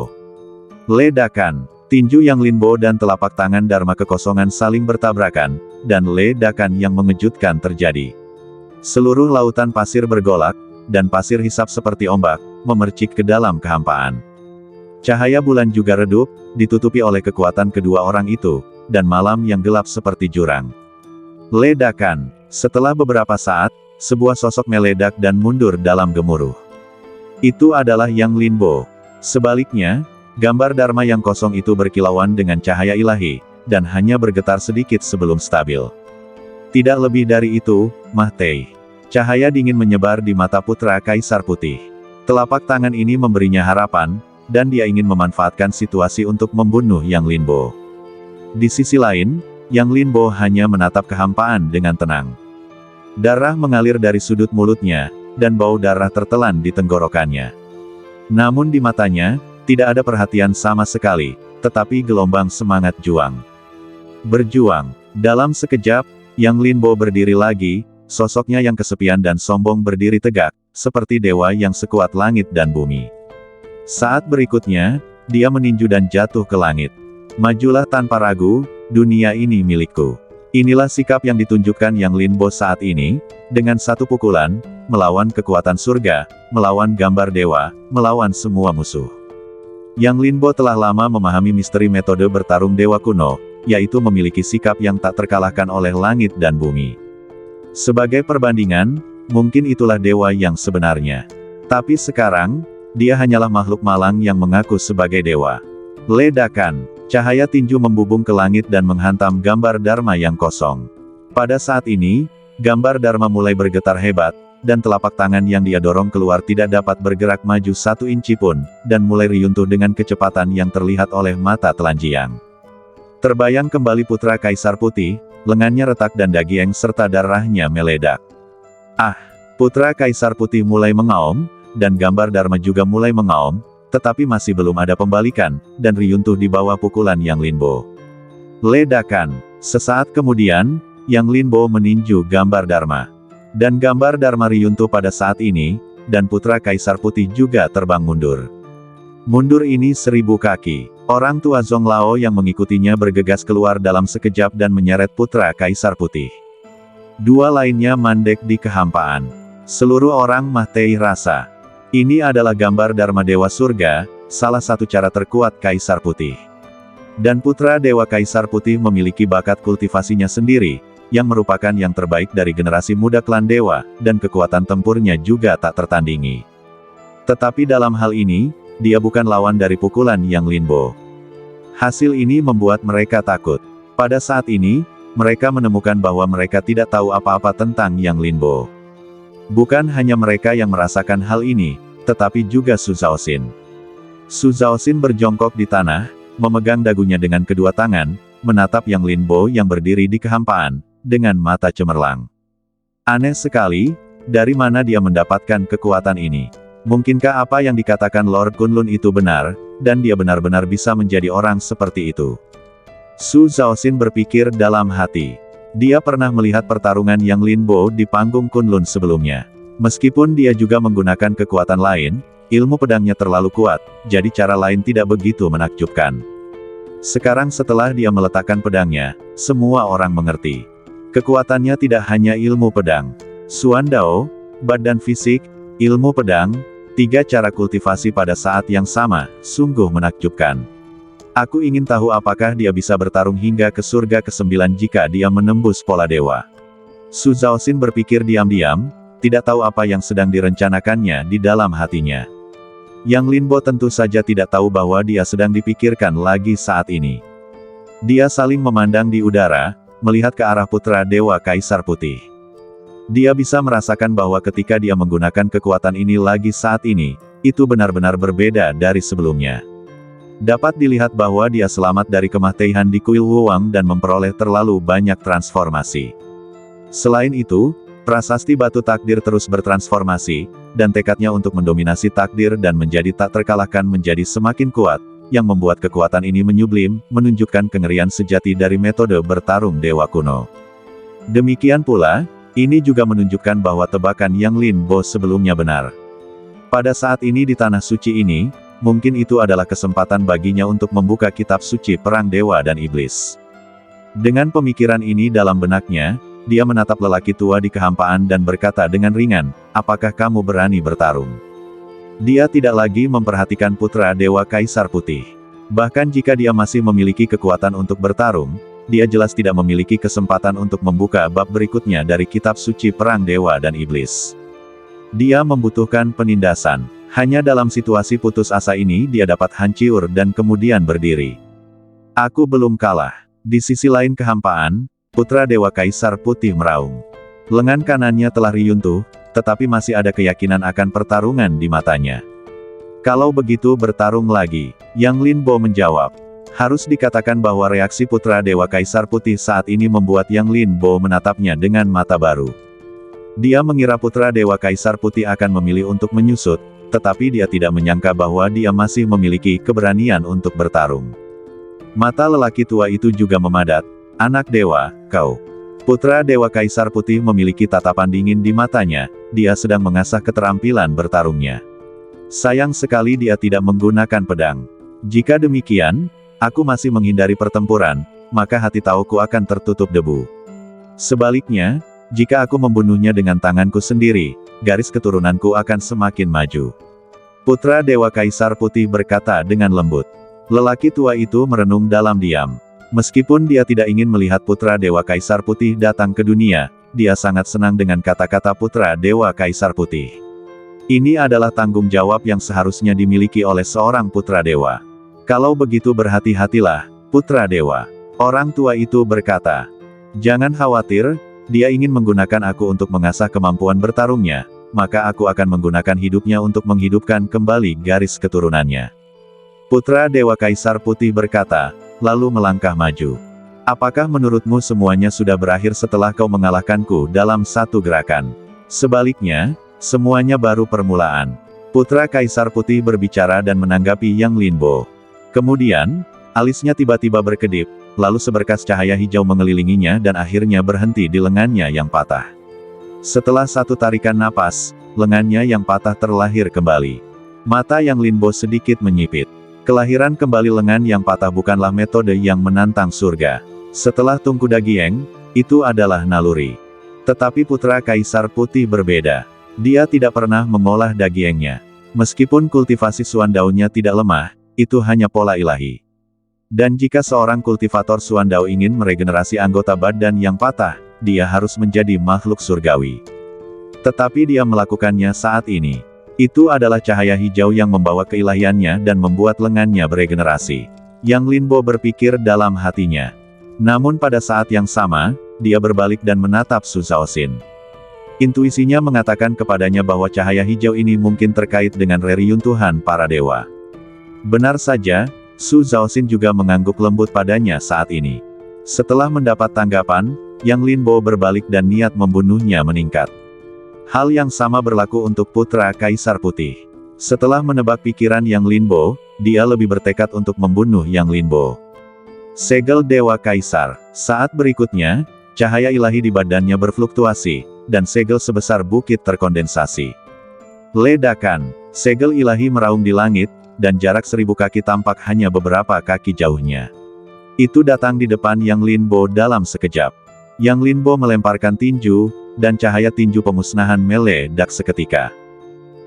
Ledakan. Tinju Yang Linbo dan telapak tangan dharma kekosongan saling bertabrakan, dan ledakan yang mengejutkan terjadi. Seluruh lautan pasir bergolak, dan pasir hisap seperti ombak, memercik ke dalam kehampaan. Cahaya bulan juga redup, ditutupi oleh kekuatan kedua orang itu, dan malam yang gelap seperti jurang. Ledakan. Setelah beberapa saat, sebuah sosok meledak dan mundur dalam gemuruh. Itu adalah Yang Linbo. Sebaliknya, gambar dharma yang kosong itu berkilauan dengan cahaya ilahi, dan hanya bergetar sedikit sebelum stabil. Tidak lebih dari itu, mati. Cahaya dingin menyebar di mata putra Kaisar Putih. Telapak tangan ini memberinya harapan, dan dia ingin memanfaatkan situasi untuk membunuh Yang Linbo. Di sisi lain, Yang Linbo hanya menatap kehampaan dengan tenang. Darah mengalir dari sudut mulutnya, dan bau darah tertelan di tenggorokannya. Namun di matanya, tidak ada perhatian sama sekali, tetapi gelombang semangat juang. Berjuang. Dalam sekejap, Yang Linbo berdiri lagi, sosoknya yang kesepian dan sombong berdiri tegak, seperti dewa yang sekuat langit dan bumi. Saat berikutnya, dia meninju dan jatuh ke langit. Majulah tanpa ragu, dunia ini milikku. Inilah sikap yang ditunjukkan Yang Linbo saat ini, dengan satu pukulan, melawan kekuatan surga, melawan gambar dewa, melawan semua musuh. Yang Linbo telah lama memahami misteri metode bertarung dewa kuno, yaitu memiliki sikap yang tak terkalahkan oleh langit dan bumi. Sebagai perbandingan, mungkin itulah dewa yang sebenarnya. Tapi sekarang, dia hanyalah makhluk malang yang mengaku sebagai dewa. Ledakan. Cahaya tinju membubung ke langit dan menghantam gambar dharma yang kosong. Pada saat ini, gambar dharma mulai bergetar hebat, dan telapak tangan yang dia dorong keluar tidak dapat bergerak maju 1 inci pun, dan mulai runtuh dengan kecepatan yang terlihat oleh mata telanjang. Terbayang kembali putra Kaisar Putih, lengannya retak dan daging serta darahnya meledak. Putra Kaisar Putih mulai mengaum, dan gambar dharma juga mulai mengaum, tetapi masih belum ada pembalikan, dan runtuh di bawah pukulan Yang Linbo. Ledakan. Sesaat kemudian, Yang Linbo meninju gambar dharma. Dan gambar dharma runtuh pada saat ini, dan putra Kaisar Putih juga terbang mundur. Mundur ini 1000 kaki. Orang tua Zonglao yang mengikutinya bergegas keluar dalam sekejap dan menyeret putra Kaisar Putih. Dua lainnya mandek di kehampaan. Seluruh orang Mahtei rasa. Ini adalah gambar Dharma Dewa Surga, salah satu cara terkuat Kaisar Putih. Dan putra Dewa Kaisar Putih memiliki bakat kultivasinya sendiri, yang merupakan yang terbaik dari generasi muda klan Dewa, dan kekuatan tempurnya juga tak tertandingi. Tetapi dalam hal ini, dia bukan lawan dari pukulan Yang Linbo. Hasil ini membuat mereka takut. Pada saat ini, mereka menemukan bahwa mereka tidak tahu apa-apa tentang Yang Linbo. Bukan hanya mereka yang merasakan hal ini, tetapi juga Su Zhaoxin. Su Zhaoxin berjongkok di tanah, memegang dagunya dengan kedua tangan, menatap Yang Linbo yang berdiri di kehampaan, dengan mata cemerlang. Aneh sekali, dari mana dia mendapatkan kekuatan ini? Mungkinkah apa yang dikatakan Lord Kunlun itu benar, dan dia benar-benar bisa menjadi orang seperti itu? Su Zhaoxin berpikir dalam hati. Dia pernah melihat pertarungan Yang Linbo di panggung Kunlun sebelumnya. Meskipun dia juga menggunakan kekuatan lain, ilmu pedangnya terlalu kuat, jadi cara lain tidak begitu menakjubkan. Sekarang setelah dia meletakkan pedangnya, semua orang mengerti. Kekuatannya tidak hanya ilmu pedang. Xuan Dao, badan fisik, ilmu pedang, 3 cara kultivasi pada saat yang sama, sungguh menakjubkan. Aku ingin tahu apakah dia bisa bertarung hingga ke surga ke-9 jika dia menembus pola dewa. Su Zhaoxin berpikir diam-diam, tidak tahu apa yang sedang direncanakannya di dalam hatinya. Yang Linbo tentu saja tidak tahu bahwa dia sedang dipikirkan lagi saat ini. Dia saling memandang di udara, melihat ke arah putra Dewa Kaisar Putih. Dia bisa merasakan bahwa ketika dia menggunakan kekuatan ini lagi saat ini, itu benar-benar berbeda dari sebelumnya. Dapat dilihat bahwa dia selamat dari kematian di kuil Wuwang dan memperoleh terlalu banyak transformasi. Selain itu, prasasti batu takdir terus bertransformasi, dan tekadnya untuk mendominasi takdir dan menjadi tak terkalahkan menjadi semakin kuat, yang membuat kekuatan ini menyublim, menunjukkan kengerian sejati dari metode bertarung dewa kuno. Demikian pula, ini juga menunjukkan bahwa tebakan Yang Linbo sebelumnya benar. Pada saat ini di tanah suci ini, mungkin itu adalah kesempatan baginya untuk membuka kitab suci perang dewa dan iblis. Dengan pemikiran ini dalam benaknya, dia menatap lelaki tua di kehampaan dan berkata dengan ringan, "Apakah kamu berani bertarung?" Dia tidak lagi memperhatikan putra Dewa Kaisar Putih. Bahkan jika dia masih memiliki kekuatan untuk bertarung, dia jelas tidak memiliki kesempatan untuk membuka bab berikutnya dari kitab suci perang dewa dan iblis. Dia membutuhkan penindasan. Hanya dalam situasi putus asa ini dia dapat hancur dan kemudian berdiri. Aku belum kalah. Di sisi lain kehampaan, putra Dewa Kaisar Putih meraung. Lengan kanannya telah riyuntuh, tetapi masih ada keyakinan akan pertarungan di matanya. Kalau begitu bertarung lagi, Yang Linbo menjawab. Harus dikatakan bahwa reaksi putra Dewa Kaisar Putih saat ini membuat Yang Linbo menatapnya dengan mata baru. Dia mengira putra Dewa Kaisar Putih akan memilih untuk menyusut, tetapi dia tidak menyangka bahwa dia masih memiliki keberanian untuk bertarung. Mata lelaki tua itu juga memadat. "Anak dewa, kau." Putra Dewa Kaisar Putih memiliki tatapan dingin di matanya, dia sedang mengasah keterampilan bertarungnya. Sayang sekali dia tidak menggunakan pedang. Jika demikian, aku masih menghindari pertempuran, maka hati tauku akan tertutup debu. Sebaliknya, jika aku membunuhnya dengan tanganku sendiri, garis keturunanku akan semakin maju. Putra Dewa Kaisar Putih berkata dengan lembut. Lelaki tua itu merenung dalam diam. Meskipun dia tidak ingin melihat putra Dewa Kaisar Putih datang ke dunia, dia sangat senang dengan kata-kata putra Dewa Kaisar Putih. Ini adalah tanggung jawab yang seharusnya dimiliki oleh seorang putra dewa. Kalau begitu berhati-hatilah, putra dewa. Orang tua itu berkata. Jangan khawatir, dia ingin menggunakan aku untuk mengasah kemampuan bertarungnya, maka aku akan menggunakan hidupnya untuk menghidupkan kembali garis keturunannya. Putra Dewa Kaisar Putih berkata, lalu melangkah maju. Apakah menurutmu semuanya sudah berakhir setelah kau mengalahkanku dalam satu gerakan? Sebaliknya, semuanya baru permulaan. Putra Kaisar Putih berbicara dan menanggapi Yang Linbo. Kemudian, alisnya tiba-tiba berkedip, lalu seberkas cahaya hijau mengelilinginya dan akhirnya berhenti di lengannya yang patah. Setelah satu tarikan napas, lengannya yang patah terlahir kembali. Mata Yang Linbo sedikit menyipit. Kelahiran kembali lengan yang patah bukanlah metode yang menantang surga. Setelah Tungku Dagieng, itu adalah naluri. Tetapi putra Kaisar Putih berbeda. Dia tidak pernah mengolah Dagiengnya. Meskipun kultivasi Suandao-nya tidak lemah, itu hanya pola ilahi. Dan jika seorang kultivator Suandao ingin meregenerasi anggota badan yang patah, dia harus menjadi makhluk surgawi. Tetapi dia melakukannya saat ini. Itu adalah cahaya hijau yang membawa keilahiannya dan membuat lengannya beregenerasi. Yang Linbo berpikir dalam hatinya. Namun pada saat yang sama, dia berbalik dan menatap Su Zhaoxin. Intuisinya mengatakan kepadanya bahwa cahaya hijau ini mungkin terkait dengan reruntuhan para dewa. Benar saja, Su Zhaoxin juga mengangguk lembut padanya saat ini. Setelah mendapat tanggapan, Yang Linbo berbalik dan niat membunuhnya meningkat. Hal yang sama berlaku untuk putra Kaisar Putih. Setelah menebak pikiran Yang Linbo, dia lebih bertekad untuk membunuh Yang Linbo. Segel Dewa Kaisar. Saat berikutnya, cahaya ilahi di badannya berfluktuasi, dan segel sebesar bukit terkondensasi. Ledakan. Segel ilahi meraung di langit, dan jarak 1000 kaki tampak hanya beberapa kaki jauhnya. Itu datang di depan Yang Linbo dalam sekejap. Yang Linbo melemparkan tinju, dan cahaya tinju pemusnahan meledak seketika.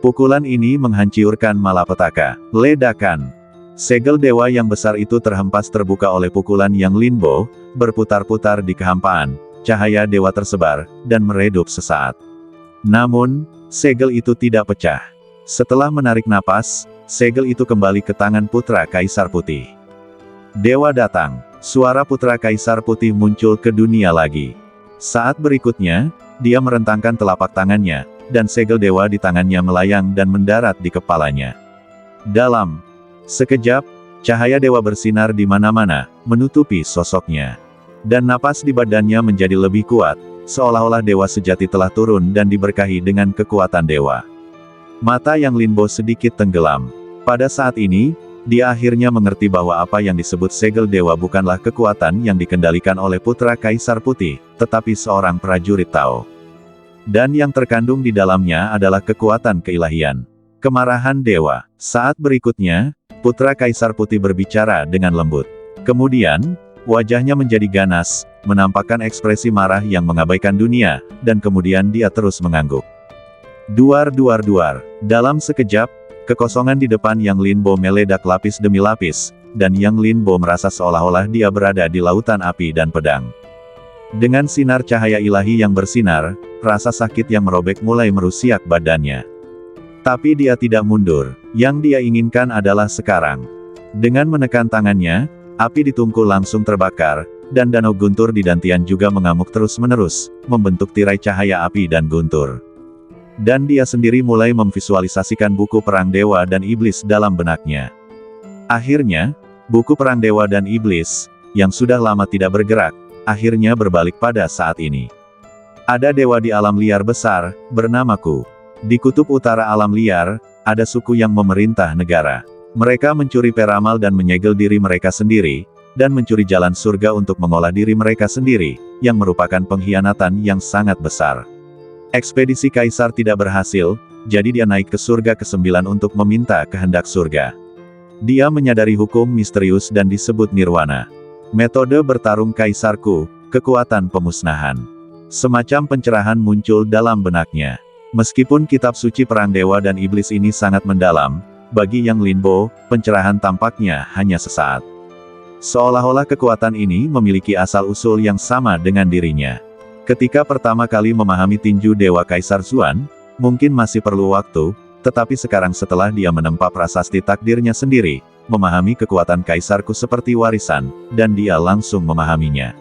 Pukulan ini menghancurkan malapetaka. Ledakan. Segel dewa yang besar itu terhempas terbuka oleh pukulan Yang Linbo, berputar-putar di kehampaan. Cahaya dewa tersebar, dan meredup sesaat. Namun, segel itu tidak pecah. Setelah menarik napas, segel itu kembali ke tangan putra Kaisar Putih. Dewa datang. Suara putra Kaisar Putih muncul ke dunia lagi. Saat berikutnya, dia merentangkan telapak tangannya, dan segel dewa di tangannya melayang dan mendarat di kepalanya. Dalam sekejap, cahaya dewa bersinar di mana-mana, menutupi sosoknya. Dan napas di badannya menjadi lebih kuat, seolah-olah dewa sejati telah turun dan diberkahi dengan kekuatan dewa. Mata Yang Linbo sedikit tenggelam. Pada saat ini, dia akhirnya mengerti bahwa apa yang disebut segel dewa bukanlah kekuatan yang dikendalikan oleh putra Kaisar Putih, tetapi seorang prajurit Tao. Dan yang terkandung di dalamnya adalah kekuatan keilahian. Kemarahan dewa. Saat berikutnya, putra Kaisar Putih berbicara dengan lembut. Kemudian, wajahnya menjadi ganas, menampakkan ekspresi marah yang mengabaikan dunia, dan kemudian dia terus mengangguk. Duar. Dalam sekejap, kekosongan di depan Yang Linbo meledak lapis demi lapis, dan Yang Linbo merasa seolah-olah dia berada di lautan api dan pedang. Dengan sinar cahaya ilahi yang bersinar, rasa sakit yang merobek mulai merusiak badannya. Tapi dia tidak mundur. Yang dia inginkan adalah sekarang. Dengan menekan tangannya, api di tungku langsung terbakar, dan danau guntur di dantian juga mengamuk terus-menerus, membentuk tirai cahaya api dan guntur. Dan dia sendiri mulai memvisualisasikan buku Perang Dewa dan Iblis dalam benaknya. Akhirnya, buku Perang Dewa dan Iblis, yang sudah lama tidak bergerak, akhirnya berbalik pada saat ini. Ada dewa di alam liar besar, bernamaku. Di kutub utara alam liar, ada suku yang memerintah negara. Mereka mencuri peramal dan menyegel diri mereka sendiri, dan mencuri jalan surga untuk mengolah diri mereka sendiri, yang merupakan pengkhianatan yang sangat besar. Ekspedisi Kaisar tidak berhasil, jadi dia naik ke surga ke-9 untuk meminta kehendak surga. Dia menyadari hukum misterius dan disebut nirwana. Metode bertarung Kaisarku, kekuatan pemusnahan. Semacam pencerahan muncul dalam benaknya. Meskipun kitab suci Perang Dewa dan Iblis ini sangat mendalam, bagi Yang Linbo, pencerahan tampaknya hanya sesaat. Seolah-olah kekuatan ini memiliki asal-usul yang sama dengan dirinya. Ketika pertama kali memahami tinju Dewa Kaisar Zuan, mungkin masih perlu waktu, tetapi sekarang setelah dia menempa prasasti takdirnya sendiri, memahami kekuatan Kaisarku seperti warisan, dan dia langsung memahaminya.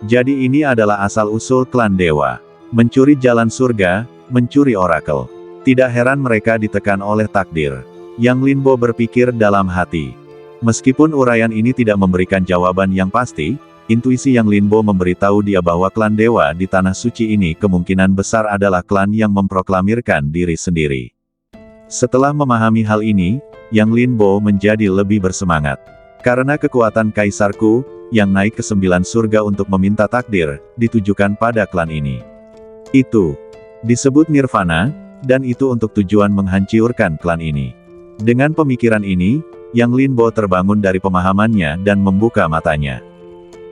Jadi ini adalah asal-usul klan Dewa. Mencuri jalan surga, mencuri orakel. Tidak heran mereka ditekan oleh takdir. Yang Linbo berpikir dalam hati. Meskipun uraian ini tidak memberikan jawaban yang pasti, intuisi Yang Linbo memberitahu dia bahwa klan dewa di tanah suci ini kemungkinan besar adalah klan yang memproklamirkan diri sendiri. Setelah memahami hal ini, Yang Linbo menjadi lebih bersemangat. Karena kekuatan Kaisarku, yang naik ke 9 surga untuk meminta takdir, ditujukan pada klan ini. Itu disebut nirvana, dan itu untuk tujuan menghancurkan klan ini. Dengan pemikiran ini, Yang Linbo terbangun dari pemahamannya dan membuka matanya.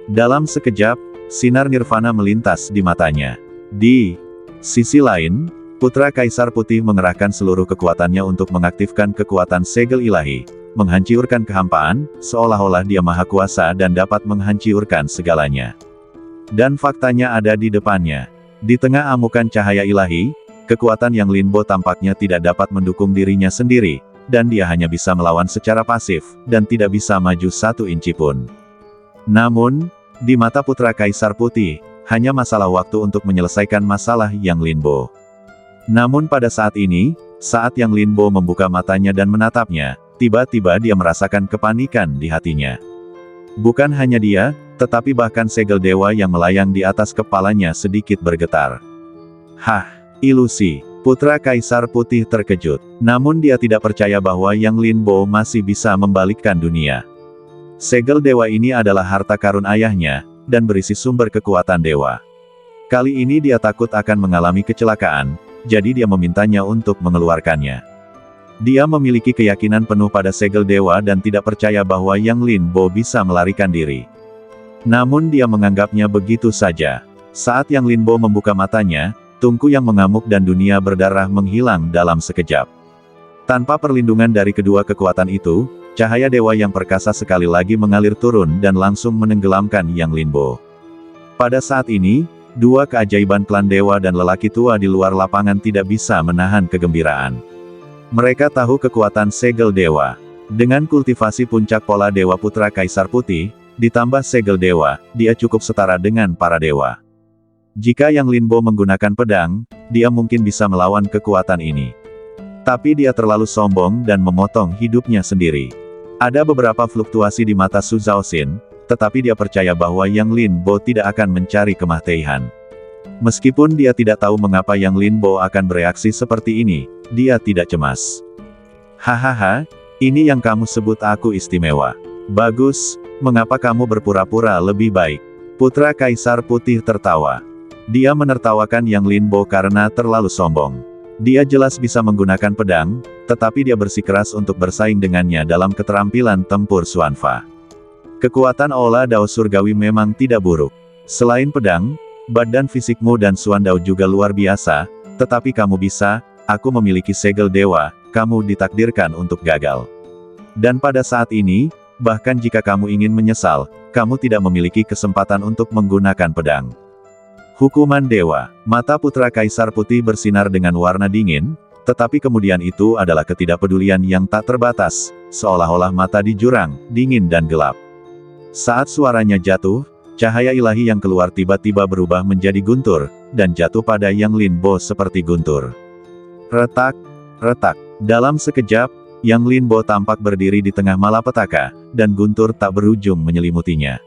Dalam sekejap, sinar nirvana melintas di matanya. Di sisi lain, putra Kaisar Putih mengerahkan seluruh kekuatannya untuk mengaktifkan kekuatan segel ilahi, menghancurkan kehampaan, seolah-olah dia maha kuasa dan dapat menghancurkan segalanya. Dan faktanya ada di depannya. Di tengah amukan cahaya ilahi, kekuatan Yang Linbo tampaknya tidak dapat mendukung dirinya sendiri, dan dia hanya bisa melawan secara pasif, dan tidak bisa maju 1 inci pun. Namun, di mata putra Kaisar Putih, hanya masalah waktu untuk menyelesaikan masalah Yang Linbo. Namun pada saat ini, saat Yang Linbo membuka matanya dan menatapnya, tiba-tiba dia merasakan kepanikan di hatinya. Bukan hanya dia, tetapi bahkan segel dewa yang melayang di atas kepalanya sedikit bergetar. Hah, ilusi. Putra Kaisar Putih terkejut. Namun dia tidak percaya bahwa Yang Linbo masih bisa membalikkan dunia. Segel dewa ini adalah harta karun ayahnya, dan berisi sumber kekuatan dewa. Kali ini dia takut akan mengalami kecelakaan, jadi dia memintanya untuk mengeluarkannya. Dia memiliki keyakinan penuh pada segel dewa dan tidak percaya bahwa Yang Linbo bisa melarikan diri. Namun dia menganggapnya begitu saja. Saat Yang Linbo membuka matanya, tungku yang mengamuk dan dunia berdarah menghilang dalam sekejap. Tanpa perlindungan dari kedua kekuatan itu, cahaya dewa yang perkasa sekali lagi mengalir turun dan langsung menenggelamkan Yang Linbo. Pada saat ini, dua keajaiban klan dewa dan lelaki tua di luar lapangan tidak bisa menahan kegembiraan. Mereka tahu kekuatan segel dewa. Dengan kultivasi puncak pola dewa putra Kaisar Putih, ditambah segel dewa, dia cukup setara dengan para dewa. Jika Yang Linbo menggunakan pedang, dia mungkin bisa melawan kekuatan ini. Tapi dia terlalu sombong dan memotong hidupnya sendiri. Ada beberapa fluktuasi di mata Su Zhaoxin, tetapi dia percaya bahwa Yang Linbo tidak akan mencari kematian. Meskipun dia tidak tahu mengapa Yang Linbo akan bereaksi seperti ini, dia tidak cemas. Hahaha, ini yang kamu sebut aku istimewa. Bagus, mengapa kamu berpura-pura lebih baik? Putra Kaisar Putih tertawa. Dia menertawakan Yang Linbo karena terlalu sombong. Dia jelas bisa menggunakan pedang, tetapi dia bersikeras untuk bersaing dengannya dalam keterampilan tempur Xuanfa. Kekuatan Aula Dao Surgawi memang tidak buruk. Selain pedang, badan fisikmu dan Xuan Dao juga luar biasa, tetapi kamu bisa, aku memiliki segel dewa, kamu ditakdirkan untuk gagal. Dan pada saat ini, bahkan jika kamu ingin menyesal, kamu tidak memiliki kesempatan untuk menggunakan pedang. Hukuman dewa. Mata putra Kaisar Putih bersinar dengan warna dingin, tetapi kemudian itu adalah ketidakpedulian yang tak terbatas, seolah-olah mata di jurang, dingin dan gelap. Saat suaranya jatuh, cahaya ilahi yang keluar tiba-tiba berubah menjadi guntur, dan jatuh pada Yang Linbo seperti guntur. Retak, retak. Dalam sekejap, Yang Linbo tampak berdiri di tengah malapetaka, dan guntur tak berujung menyelimutinya.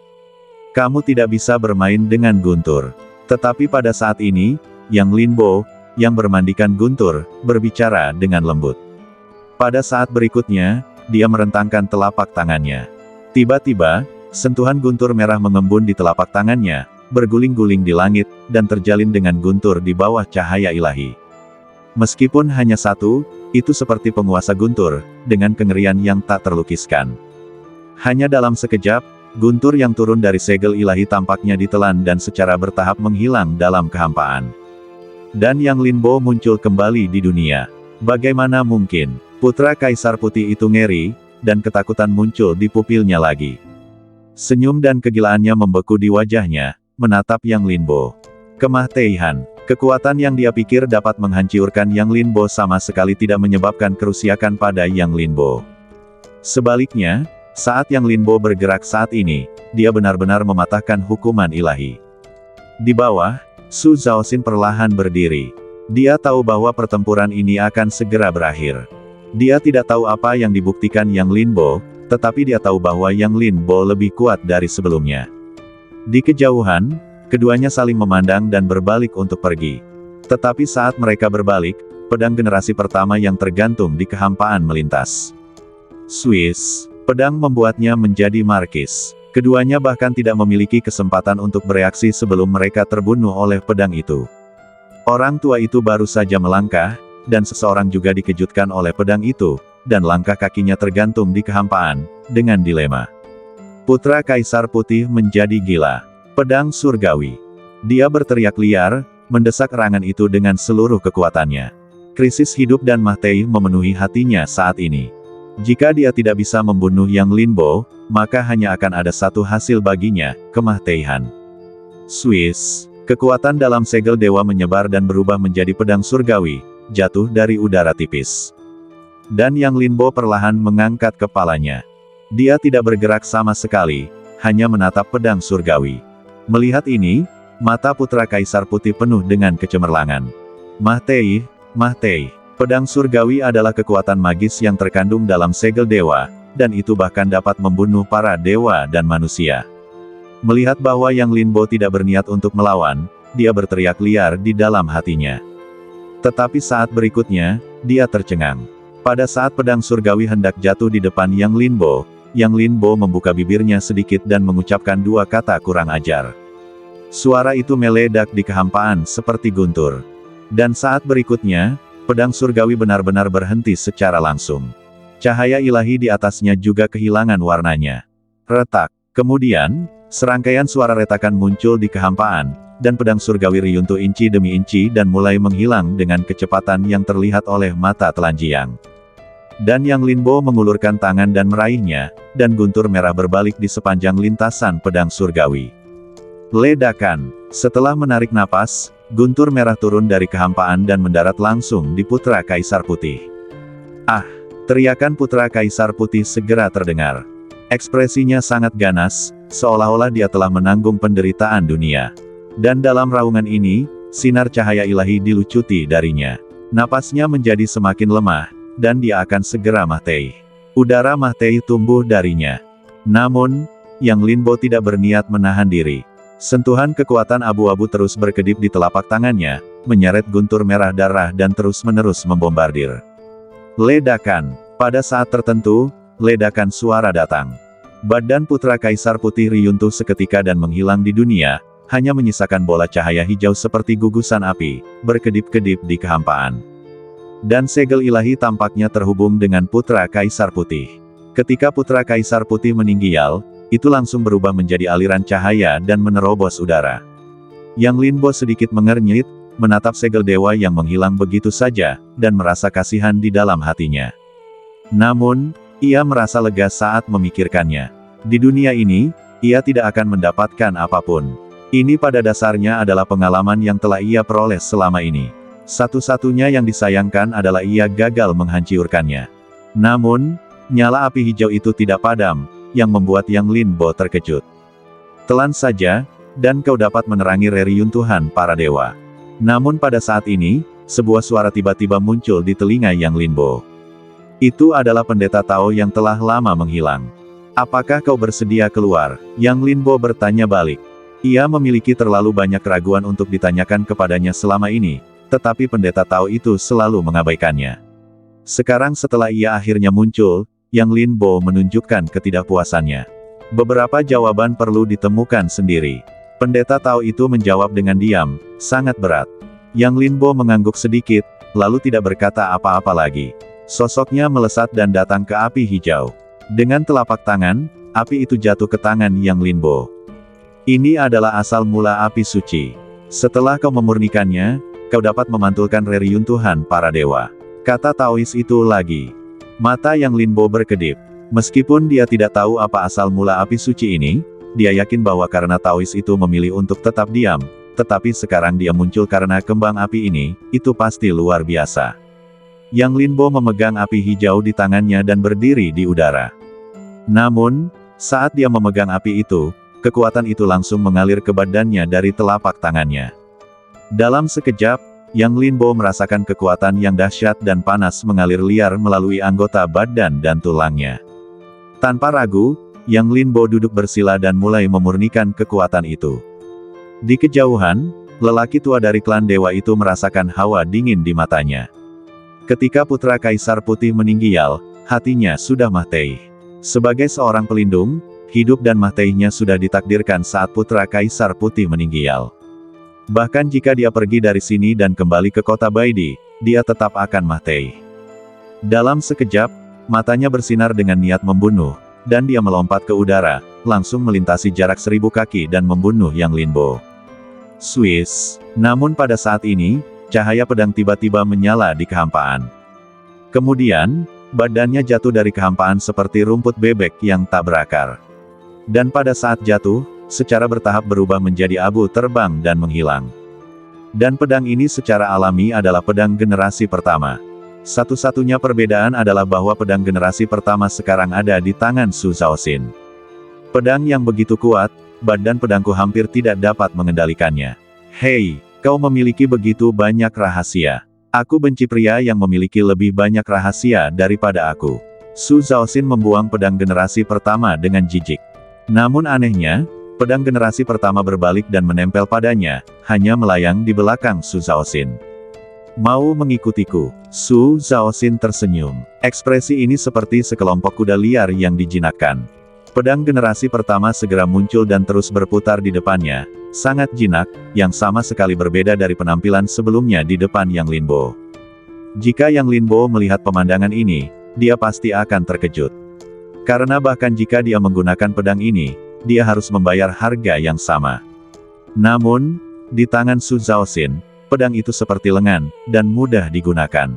Kamu tidak bisa bermain dengan guntur. Tetapi pada saat ini, Yang Linbo, yang bermandikan guntur, berbicara dengan lembut. Pada saat berikutnya, dia merentangkan telapak tangannya. Tiba-tiba, sentuhan guntur merah mengembun di telapak tangannya, berguling-guling di langit, dan terjalin dengan guntur di bawah cahaya ilahi. Meskipun hanya satu, itu seperti penguasa guntur, dengan kengerian yang tak terlukiskan. Hanya dalam sekejap, guntur yang turun dari segel ilahi tampaknya ditelan dan secara bertahap menghilang dalam kehampaan. Dan Yang Linbo muncul kembali di dunia. Bagaimana mungkin? Putra Kaisar Putih itu ngeri, dan ketakutan muncul di pupilnya lagi. Senyum dan kegilaannya membeku di wajahnya, menatap Yang Linbo. Kematian, kekuatan yang dia pikir dapat menghancurkan Yang Linbo sama sekali tidak menyebabkan kerusakan pada Yang Linbo. Sebaliknya, saat Yang Linbo bergerak saat ini, dia benar-benar mematahkan hukuman ilahi. Di bawah, Su Zhaoxin perlahan berdiri. Dia tahu bahwa pertempuran ini akan segera berakhir. Dia tidak tahu apa yang dibuktikan Yang Linbo, tetapi dia tahu bahwa Yang Linbo lebih kuat dari sebelumnya. Di kejauhan, keduanya saling memandang dan berbalik untuk pergi. Tetapi saat mereka berbalik, pedang generasi pertama yang tergantung di kehampaan melintas. Swiss. Pedang membuatnya menjadi markis. Keduanya bahkan tidak memiliki kesempatan untuk bereaksi sebelum mereka terbunuh oleh pedang itu. Orang tua itu baru saja melangkah, dan seseorang juga dikejutkan oleh pedang itu, dan langkah kakinya tergantung di kehampaan, dengan dilema. Putra Kaisar Putih menjadi gila. Pedang surgawi. Dia berteriak liar, mendesak erangan itu dengan seluruh kekuatannya. Krisis hidup dan mati memenuhi hatinya saat ini. Jika dia tidak bisa membunuh Yang Linbo, maka hanya akan ada satu hasil baginya, kematian. Swiss. Kekuatan dalam segel dewa menyebar dan berubah menjadi pedang surgawi, jatuh dari udara tipis. Dan Yang Linbo perlahan mengangkat kepalanya. Dia tidak bergerak sama sekali, hanya menatap pedang surgawi. Melihat ini, mata putra Kaisar Putih penuh dengan kecemerlangan. Mahtei, Mahtei. Pedang surgawi adalah kekuatan magis yang terkandung dalam segel dewa, dan itu bahkan dapat membunuh para dewa dan manusia. Melihat bahwa Yang Linbo tidak berniat untuk melawan, dia berteriak liar di dalam hatinya. Tetapi saat berikutnya, dia tercengang. Pada saat pedang surgawi hendak jatuh di depan Yang Linbo membuka bibirnya sedikit dan mengucapkan dua kata kurang ajar. Suara itu meledak di kehampaan seperti guntur. Dan saat berikutnya, pedang surgawi benar-benar berhenti secara langsung. Cahaya ilahi di atasnya juga kehilangan warnanya. Retak. Kemudian, serangkaian suara retakan muncul di kehampaan, dan pedang surgawi runtuh inci demi inci dan mulai menghilang dengan kecepatan yang terlihat oleh mata telanjang. Dan Yang Linbo mengulurkan tangan dan meraihnya, dan guntur merah berbalik di sepanjang lintasan pedang surgawi. Ledakan. Setelah menarik napas, guntur merah turun dari kehampaan dan mendarat langsung di putra Kaisar Putih. Ah! Teriakan putra Kaisar Putih segera terdengar. Ekspresinya sangat ganas, seolah-olah dia telah menanggung penderitaan dunia. Dan dalam raungan ini, sinar cahaya ilahi dilucuti darinya. Napasnya menjadi semakin lemah, dan dia akan segera mati. Udara mati tumbuh darinya. Namun, Yang Linbo tidak berniat menahan diri. Sentuhan kekuatan abu-abu terus berkedip di telapak tangannya, menyeret guntur merah darah dan terus-menerus membombardir. Ledakan. Pada saat tertentu, ledakan suara datang. Badan putra Kaisar Putih runtuh seketika dan menghilang di dunia, hanya menyisakan bola cahaya hijau seperti gugusan api, berkedip-kedip di kehampaan. Dan segel ilahi tampaknya terhubung dengan putra Kaisar Putih. Ketika putra Kaisar Putih meninggal, itu langsung berubah menjadi aliran cahaya dan menerobos udara. Yang Linbo sedikit mengernyit, menatap segel dewa yang menghilang begitu saja, dan merasa kasihan di dalam hatinya. Namun, ia merasa lega saat memikirkannya. Di dunia ini, ia tidak akan mendapatkan apapun. Ini pada dasarnya adalah pengalaman yang telah ia peroleh selama ini. Satu-satunya yang disayangkan adalah ia gagal menghancurkannya. Namun, nyala api hijau itu tidak padam, yang membuat Yang Linbo terkejut. Telan saja, dan kau dapat menerangi reruntuhan para dewa. Namun pada saat ini, sebuah suara tiba-tiba muncul di telinga Yang Linbo. Itu adalah pendeta Tao yang telah lama menghilang. Apakah kau bersedia keluar? Yang Linbo bertanya balik. Ia memiliki terlalu banyak keraguan untuk ditanyakan kepadanya selama ini, tetapi pendeta Tao itu selalu mengabaikannya. Sekarang setelah ia akhirnya muncul, Yang Linbo menunjukkan ketidakpuasannya. Beberapa jawaban perlu ditemukan sendiri. Pendeta Tao itu menjawab dengan diam, sangat berat. Yang Linbo mengangguk sedikit, lalu tidak berkata apa-apa lagi. Sosoknya melesat dan datang ke api hijau. Dengan telapak tangan, api itu jatuh ke tangan Yang Linbo. Ini adalah asal mula api suci. Setelah kau memurnikannya, kau dapat memantulkan reruntuhan para dewa. Kata Taois itu lagi. Mata Yang Linbo berkedip. Meskipun dia tidak tahu apa asal mula api suci ini, dia yakin bahwa karena Taois itu memilih untuk tetap diam, tetapi sekarang dia muncul karena kembang api ini, itu pasti luar biasa. Yang Linbo memegang api hijau di tangannya dan berdiri di udara. Namun, saat dia memegang api itu, kekuatan itu langsung mengalir ke badannya dari telapak tangannya. Dalam sekejap, Yang Linbo merasakan kekuatan yang dahsyat dan panas mengalir liar melalui anggota badan dan tulangnya. Tanpa ragu, Yang Linbo duduk bersila dan mulai memurnikan kekuatan itu. Di kejauhan, lelaki tua dari klan dewa itu merasakan hawa dingin di matanya. Ketika putra Kaisar Putih meninggal, hatinya sudah mati. Sebagai seorang pelindung, hidup dan matinya sudah ditakdirkan saat putra Kaisar Putih meninggal. Bahkan jika dia pergi dari sini dan kembali ke kota Baidi, dia tetap akan mati. Dalam sekejap, matanya bersinar dengan niat membunuh, dan dia melompat ke udara, langsung melintasi jarak 1000 kaki dan membunuh Yang Linbo. Swiss. Namun pada saat ini, cahaya pedang tiba-tiba menyala di kehampaan. Kemudian, badannya jatuh dari kehampaan seperti rumput bebek yang tak berakar. Dan pada saat jatuh, secara bertahap berubah menjadi abu terbang dan menghilang. Dan pedang ini secara alami adalah pedang generasi pertama. Satu-satunya perbedaan adalah bahwa pedang generasi pertama sekarang ada di tangan Su Zhaoxin. Pedang yang begitu kuat, badan pedangku hampir tidak dapat mengendalikannya. Hei, kau memiliki begitu banyak rahasia. Aku benci pria yang memiliki lebih banyak rahasia daripada aku. Su Zhaoxin membuang pedang generasi pertama dengan jijik. Namun anehnya, pedang generasi pertama berbalik dan menempel padanya, hanya melayang di belakang Su Zhaoxin. Mau mengikutiku? Su Zhaoxin tersenyum. Ekspresi ini seperti sekelompok kuda liar yang dijinakkan. Pedang generasi pertama segera muncul dan terus berputar di depannya, sangat jinak, yang sama sekali berbeda dari penampilan sebelumnya di depan Yang Linbo. Jika Yang Linbo melihat pemandangan ini, dia pasti akan terkejut. Karena bahkan jika dia menggunakan pedang ini, dia harus membayar harga yang sama. Namun, di tangan Su Zhaoxin, pedang itu seperti lengan, dan mudah digunakan.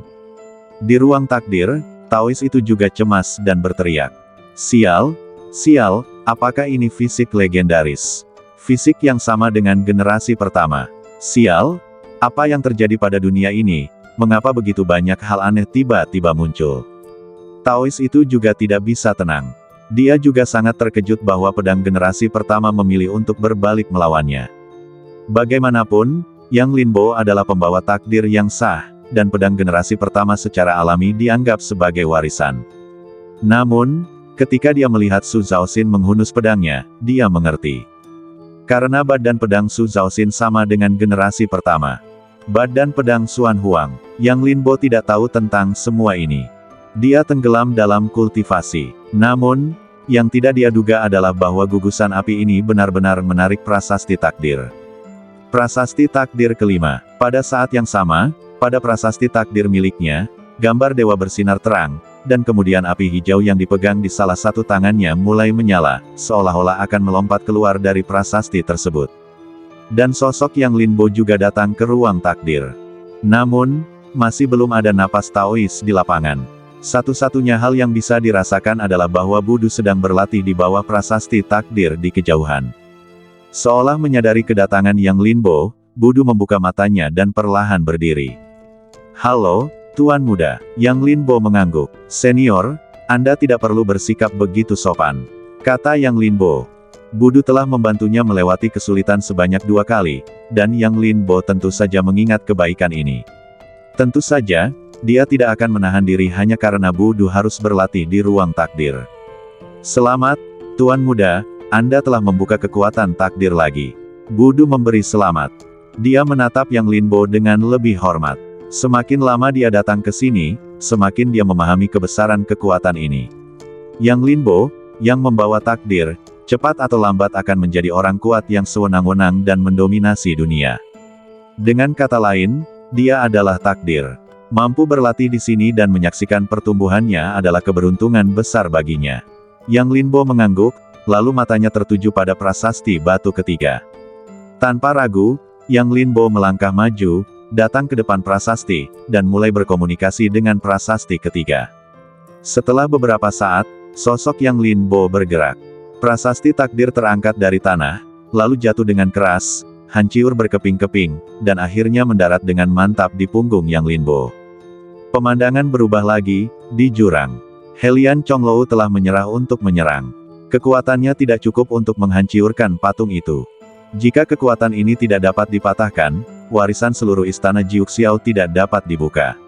Di ruang takdir, Taois itu juga cemas dan berteriak. Sial, sial, apakah ini fisik legendaris? Fisik yang sama dengan generasi pertama. Sial, apa yang terjadi pada dunia ini? Mengapa begitu banyak hal aneh tiba-tiba muncul? Taois itu juga tidak bisa tenang. Dia juga sangat terkejut bahwa pedang generasi pertama memilih untuk berbalik melawannya. Bagaimanapun, Yang Linbo adalah pembawa takdir yang sah, dan pedang generasi pertama secara alami dianggap sebagai warisan. Namun, ketika dia melihat Su Zhaoxin menghunus pedangnya, dia mengerti. Karena badan pedang Su Zhaoxin sama dengan generasi pertama. Badan pedang Xuan Huang, Yang Linbo tidak tahu tentang semua ini. Dia tenggelam dalam kultivasi. Namun, yang tidak dia duga adalah bahwa gugusan api ini benar-benar menarik prasasti takdir. Prasasti takdir kelima. Pada saat yang sama, pada prasasti takdir miliknya, gambar dewa bersinar terang, dan kemudian api hijau yang dipegang di salah satu tangannya mulai menyala, seolah-olah akan melompat keluar dari prasasti tersebut. Dan sosok Yang Linbo juga datang ke ruang takdir. Namun, masih belum ada napas Taois di lapangan. Satu-satunya hal yang bisa dirasakan adalah bahwa Budu sedang berlatih di bawah prasasti takdir di kejauhan. Seolah menyadari kedatangan Yang Linbo, Budu membuka matanya dan perlahan berdiri. Halo, Tuan Muda. Yang Linbo mengangguk. Senior, Anda tidak perlu bersikap begitu sopan, kata Yang Linbo. Budu telah membantunya melewati kesulitan sebanyak 2 kali, dan Yang Linbo tentu saja mengingat kebaikan ini. Tentu saja, dia tidak akan menahan diri hanya karena Budu harus berlatih di ruang takdir. Selamat, Tuan Muda, Anda telah membuka kekuatan takdir lagi. Budu memberi selamat. Dia menatap Yang Linbo dengan lebih hormat. Semakin lama dia datang ke sini, semakin dia memahami kebesaran kekuatan ini. Yang Linbo, yang membawa takdir, cepat atau lambat akan menjadi orang kuat yang sewenang-wenang dan mendominasi dunia. Dengan kata lain, dia adalah takdir. Mampu berlatih di sini dan menyaksikan pertumbuhannya adalah keberuntungan besar baginya. Yang Linbo mengangguk, lalu matanya tertuju pada prasasti batu ketiga. Tanpa ragu, Yang Linbo melangkah maju, datang ke depan prasasti, dan mulai berkomunikasi dengan prasasti ketiga. Setelah beberapa saat, sosok Yang Linbo bergerak. Prasasti takdir terangkat dari tanah, lalu jatuh dengan keras, hancur berkeping-keping, dan akhirnya mendarat dengan mantap di punggung Yang Linbo. Pemandangan berubah lagi, di jurang. Helian Chonglou telah menyerah untuk menyerang. Kekuatannya tidak cukup untuk menghancurkan patung itu. Jika kekuatan ini tidak dapat dipatahkan, warisan seluruh istana Jiuxiao tidak dapat dibuka.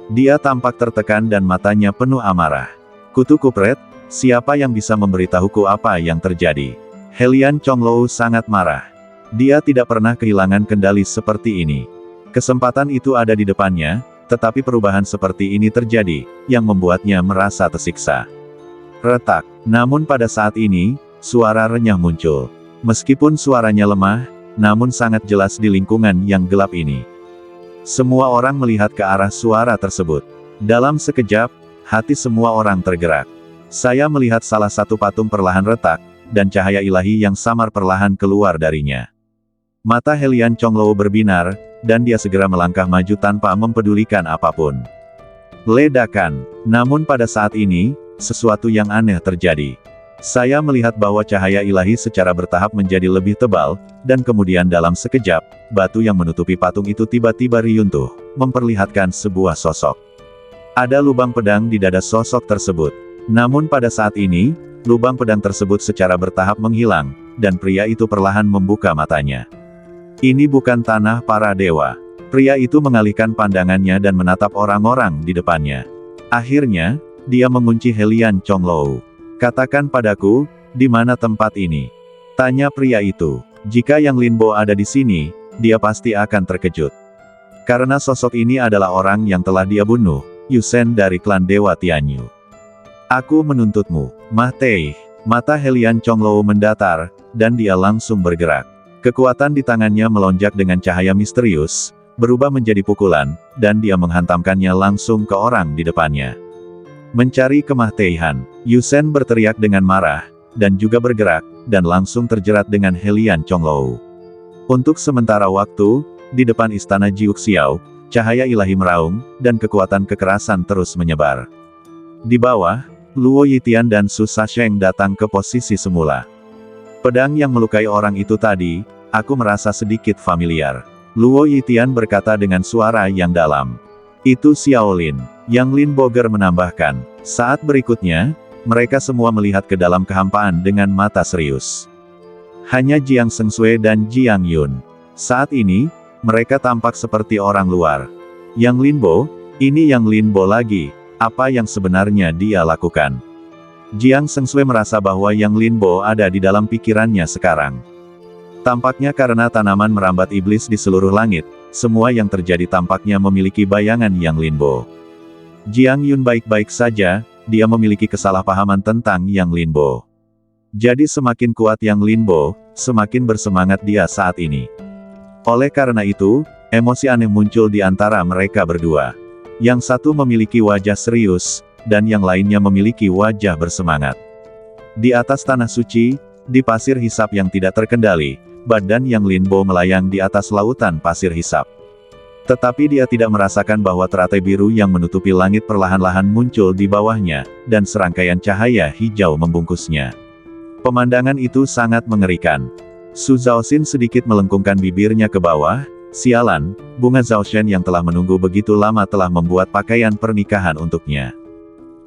Dia tampak tertekan dan matanya penuh amarah. Kutu kupret, siapa yang bisa memberitahuku apa yang terjadi? Helian Chonglou sangat marah. Dia tidak pernah kehilangan kendali seperti ini. Kesempatan itu ada di depannya, tetapi perubahan seperti ini terjadi, yang membuatnya merasa tersiksa. Retak. Namun pada saat ini, suara renyah muncul. Meskipun suaranya lemah, namun sangat jelas di lingkungan yang gelap ini. Semua orang melihat ke arah suara tersebut. Dalam sekejap, Hati semua orang tergerak. Saya melihat salah satu patung perlahan retak, dan cahaya ilahi yang samar perlahan keluar darinya. Mata Helian Chonglou berbinar, dan dia segera melangkah maju tanpa mempedulikan apapun. Ledakan. Namun pada saat ini, sesuatu yang aneh terjadi. Saya melihat bahwa cahaya ilahi secara bertahap menjadi lebih tebal, dan kemudian dalam sekejap, batu yang menutupi patung itu tiba-tiba runtuh, memperlihatkan sebuah sosok. Ada lubang pedang di dada sosok tersebut. Namun pada saat ini, lubang pedang tersebut secara bertahap menghilang, dan pria itu perlahan membuka matanya. Ini bukan tanah para dewa. Pria itu mengalihkan pandangannya dan menatap orang-orang di depannya. Akhirnya, dia mengunci Helian Chonglou. Katakan padaku, di mana tempat ini? Tanya pria itu. Jika Yang Linbo ada di sini, dia pasti akan terkejut. Karena sosok ini adalah orang yang telah dia bunuh, Yusen dari klan Dewa Tianyu. Aku menuntutmu, Mah Tei. Mata Helian Chonglou mendatar, dan dia langsung bergerak. Kekuatan di tangannya melonjak dengan cahaya misterius, berubah menjadi pukulan, dan dia menghantamkannya langsung ke orang di depannya. Mencari kemah-teihan, Yusen berteriak dengan marah, dan juga bergerak, dan langsung terjerat dengan Helian Chonglou. Untuk sementara waktu, di depan istana Jiuxiao, cahaya ilahi meraung, dan kekuatan kekerasan terus menyebar. Di bawah, Luo Yitian dan Su Sasheng datang ke posisi semula. Pedang yang melukai orang itu tadi, aku merasa sedikit familiar. Luo Yitian berkata dengan suara yang dalam. Itu Xiaolin. Yang Linbo menambahkan. Saat berikutnya, mereka semua melihat ke dalam kehampaan dengan mata serius. Hanya Jiang Sengsui dan Jiang Yun. Saat ini, mereka tampak seperti orang luar. Yang Linbo, ini Yang Linbo lagi, apa yang sebenarnya dia lakukan? Jiang Sengsui merasa bahwa Yang Linbo ada di dalam pikirannya sekarang. Tampaknya karena tanaman merambat iblis di seluruh langit, semua yang terjadi tampaknya memiliki bayangan Yang Linbo. Jiang Yun baik-baik saja, dia memiliki kesalahpahaman tentang Yang Linbo. Jadi semakin kuat Yang Linbo, semakin bersemangat dia saat ini. Oleh karena itu, emosi aneh muncul di antara mereka berdua. Yang satu memiliki wajah serius, dan yang lainnya memiliki wajah bersemangat. Di atas tanah suci, di pasir hisap yang tidak terkendali, badan Yang Linbo melayang di atas lautan pasir hisap. Tetapi dia tidak merasakan bahwa teratai biru yang menutupi langit perlahan-lahan muncul di bawahnya, dan serangkaian cahaya hijau membungkusnya. Pemandangan itu sangat mengerikan. Su Zhaoxin sedikit melengkungkan bibirnya ke bawah. Sialan, bunga Zhaoshen yang telah menunggu begitu lama telah membuat pakaian pernikahan untuknya.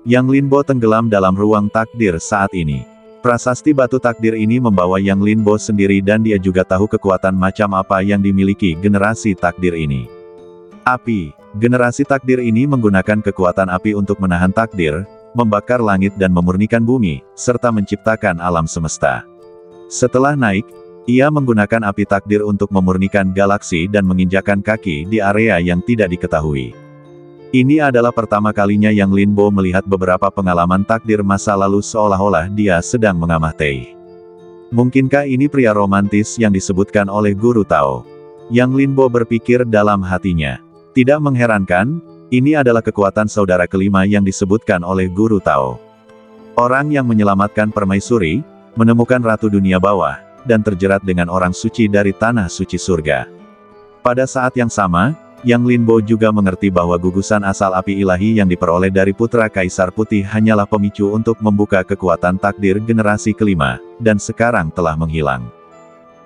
Yang Linbo tenggelam dalam ruang takdir saat ini. Prasasti batu takdir ini membawa Yang Linbo sendiri dan dia juga tahu kekuatan macam apa yang dimiliki generasi takdir ini. Api. Generasi takdir ini menggunakan kekuatan api untuk menahan takdir, membakar langit dan memurnikan bumi, serta menciptakan alam semesta. Setelah naik, ia menggunakan api takdir untuk memurnikan galaksi dan menginjakan kaki di area yang tidak diketahui. Ini adalah pertama kalinya Yang Linbo melihat beberapa pengalaman takdir masa lalu seolah-olah dia sedang mengamati. Mungkinkah ini pria romantis yang disebutkan oleh Guru Tao? Yang Linbo berpikir dalam hatinya. Tidak mengherankan, ini adalah kekuatan saudara kelima yang disebutkan oleh Guru Tao. Orang yang menyelamatkan permaisuri, menemukan Ratu Dunia Bawah, dan terjerat dengan orang suci dari tanah suci surga. Pada saat yang sama, Yang Linbo juga mengerti bahwa gugusan asal api ilahi yang diperoleh dari putra Kaisar Putih hanyalah pemicu untuk membuka kekuatan takdir generasi kelima, dan sekarang telah menghilang.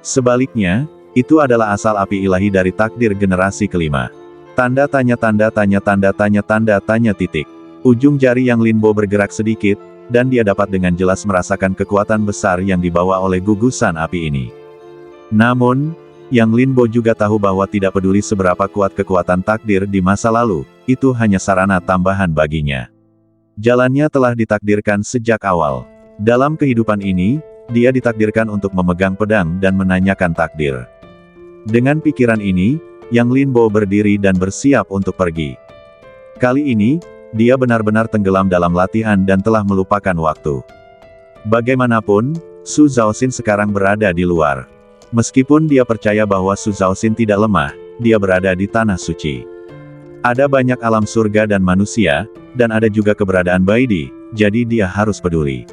Sebaliknya, itu adalah asal api ilahi dari takdir generasi kelima. Tanda tanya tanda tanya tanda tanya tanda tanya titik. Ujung jari Yang Linbo bergerak sedikit, dan dia dapat dengan jelas merasakan kekuatan besar yang dibawa oleh gugusan api ini. Namun, Yang Linbo juga tahu bahwa tidak peduli seberapa kuat kekuatan takdir di masa lalu, itu hanya sarana tambahan baginya. Jalannya telah ditakdirkan sejak awal. Dalam kehidupan ini, dia ditakdirkan untuk memegang pedang dan menanyakan takdir. Dengan pikiran ini, Yang Linbo berdiri dan bersiap untuk pergi. Kali ini, dia benar-benar tenggelam dalam latihan dan telah melupakan waktu. Bagaimanapun, Su Zhaoxin sekarang berada di luar. Meskipun dia percaya bahwa Su Zhaoxin tidak lemah, dia berada di tanah suci. Ada banyak alam surga dan manusia, dan ada juga keberadaan Baidi, jadi dia harus peduli.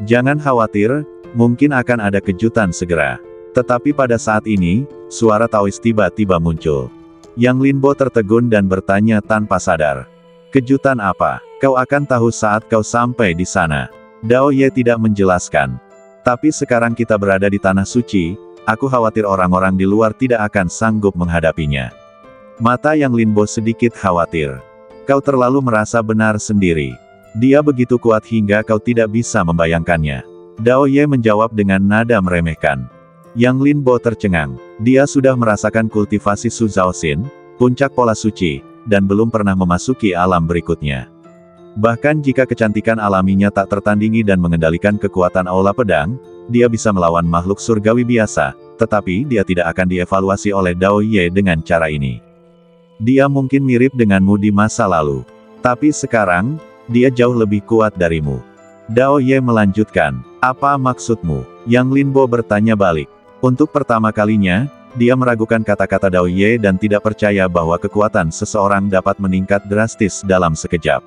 Jangan khawatir, mungkin akan ada kejutan segera. Tetapi pada saat ini, suara Taois tiba-tiba muncul. Yang Linbo tertegun dan bertanya tanpa sadar. Kejutan apa? Kau akan tahu saat kau sampai di sana. Dao Ye tidak menjelaskan. Tapi sekarang kita berada di tanah suci, aku khawatir orang-orang di luar tidak akan sanggup menghadapinya. Mata Yang Linbo sedikit khawatir. Kau terlalu merasa benar sendiri. Dia begitu kuat hingga kau tidak bisa membayangkannya. Dao Ye menjawab dengan nada meremehkan. Yang Linbo tercengang. Dia sudah merasakan kultivasi Su Zhaoxin, puncak pola suci, dan belum pernah memasuki alam berikutnya. Bahkan jika kecantikan alaminya tak tertandingi dan mengendalikan kekuatan aula pedang, dia bisa melawan makhluk surgawi biasa, tetapi dia tidak akan dievaluasi oleh Dao Ye dengan cara ini. Dia mungkin mirip denganmu di masa lalu. Tapi sekarang, dia jauh lebih kuat darimu. Dao Ye melanjutkan, apa maksudmu? Yang Linbo bertanya balik. Untuk pertama kalinya, dia meragukan kata-kata Dao Ye dan tidak percaya bahwa kekuatan seseorang dapat meningkat drastis dalam sekejap.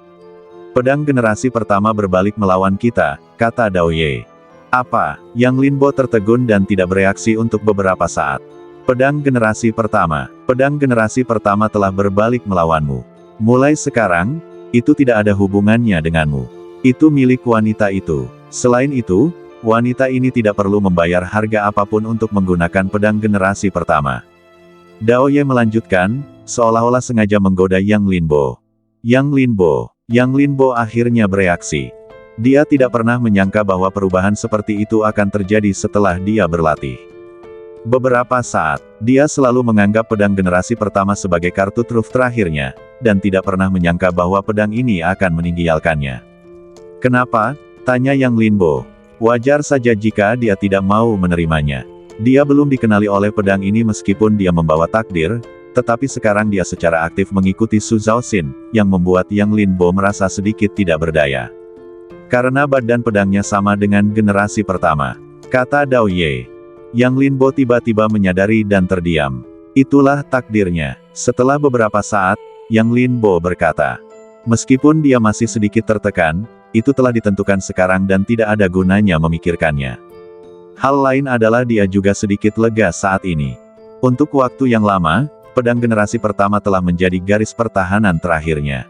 Pedang generasi pertama berbalik melawan kita, kata Dao Ye. Apa? Yang Linbo tertegun dan tidak bereaksi untuk beberapa saat. Pedang generasi pertama telah berbalik melawanmu. Mulai sekarang, itu tidak ada hubungannya denganmu. Itu milik wanita itu. Selain itu, wanita ini tidak perlu membayar harga apapun untuk menggunakan pedang generasi pertama. Dao Ye melanjutkan, seolah-olah sengaja menggoda Yang Linbo. Yang Linbo akhirnya bereaksi. Dia tidak pernah menyangka bahwa perubahan seperti itu akan terjadi setelah dia berlatih. Beberapa saat, dia selalu menganggap pedang generasi pertama sebagai kartu truf terakhirnya, dan tidak pernah menyangka bahwa pedang ini akan meninggalkannya. Kenapa? Tanya Yang Linbo. Wajar saja jika dia tidak mau menerimanya. Dia belum dikenali oleh pedang ini meskipun dia membawa takdir, tetapi sekarang dia secara aktif mengikuti Su Zhaoxin, yang membuat Yang Linbo merasa sedikit tidak berdaya. Karena badan pedangnya sama dengan generasi pertama, kata Dao Ye. Yang Linbo tiba-tiba menyadari dan terdiam. Itulah takdirnya. Setelah beberapa saat, Yang Linbo berkata, meskipun dia masih sedikit tertekan, itu telah ditentukan sekarang dan tidak ada gunanya memikirkannya. Hal lain adalah dia juga sedikit lega saat ini. Untuk waktu yang lama, pedang generasi pertama telah menjadi garis pertahanan terakhirnya.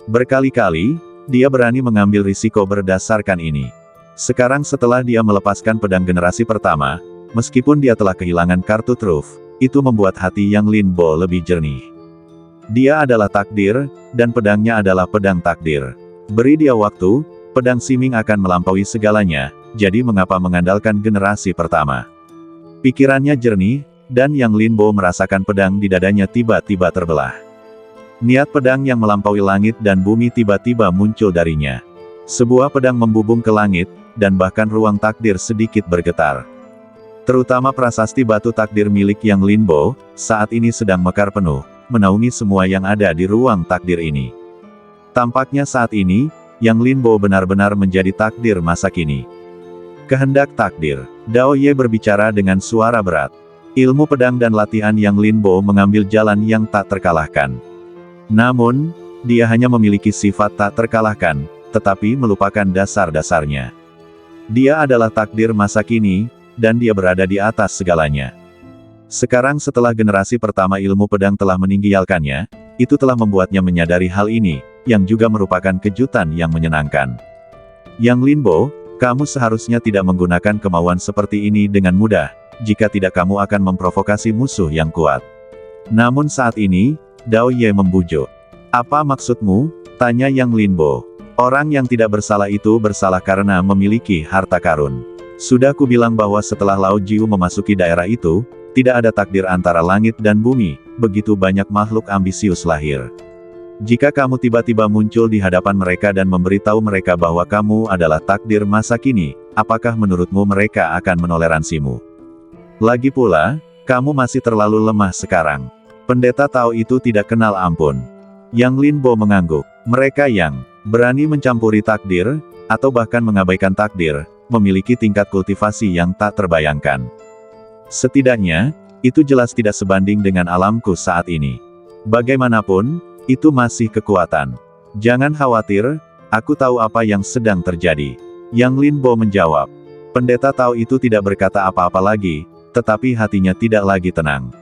Berkali-kali, dia berani mengambil risiko berdasarkan ini. Sekarang setelah dia melepaskan pedang generasi pertama, meskipun dia telah kehilangan kartu truf, itu membuat hati Yang Linbo lebih jernih. Dia adalah takdir, dan pedangnya adalah pedang takdir. Beri dia waktu, pedang Siming akan melampaui segalanya, jadi mengapa mengandalkan generasi pertama? Pikirannya jernih, dan Yang Linbo merasakan pedang di dadanya tiba-tiba terbelah. Niat pedang yang melampaui langit dan bumi tiba-tiba muncul darinya. Sebuah pedang membubung ke langit, dan bahkan ruang takdir sedikit bergetar. Terutama prasasti batu takdir milik Yang Linbo, saat ini sedang mekar penuh, menaungi semua yang ada di ruang takdir ini. Tampaknya saat ini, Yang Linbo benar-benar menjadi takdir masa kini. Kehendak takdir. Dao Ye berbicara dengan suara berat. Ilmu pedang dan latihan Yang Linbo mengambil jalan yang tak terkalahkan. Namun, dia hanya memiliki sifat tak terkalahkan, tetapi melupakan dasar-dasarnya. Dia adalah takdir masa kini, dan dia berada di atas segalanya. Sekarang setelah generasi pertama ilmu pedang telah meninggalkannya, itu telah membuatnya menyadari hal ini, yang juga merupakan kejutan yang menyenangkan. Yang Linbo, kamu seharusnya tidak menggunakan kemauan seperti ini dengan mudah, jika tidak kamu akan memprovokasi musuh yang kuat. Namun saat ini, Dao Ye membujuk. Apa maksudmu? Tanya Yang Linbo. Orang yang tidak bersalah itu bersalah karena memiliki harta karun. Sudah kubilang bahwa setelah Lao Jiu memasuki daerah itu, tidak ada takdir antara langit dan bumi, begitu banyak makhluk ambisius lahir. Jika kamu tiba-tiba muncul di hadapan mereka dan memberitahu mereka bahwa kamu adalah takdir masa kini, apakah menurutmu mereka akan menoleransimu? Lagi pula, kamu masih terlalu lemah sekarang. Pendeta Tao itu tidak kenal ampun. Yang Linbo mengangguk. Mereka yang berani mencampuri takdir, atau bahkan mengabaikan takdir, memiliki tingkat kultivasi yang tak terbayangkan. Setidaknya, itu jelas tidak sebanding dengan alamku saat ini. Bagaimanapun, Itu masih kekuatan. Jangan khawatir, aku tahu apa yang sedang terjadi. Yang Linbo menjawab. Pendeta Tao itu tidak berkata apa-apa lagi, tetapi hatinya tidak lagi tenang.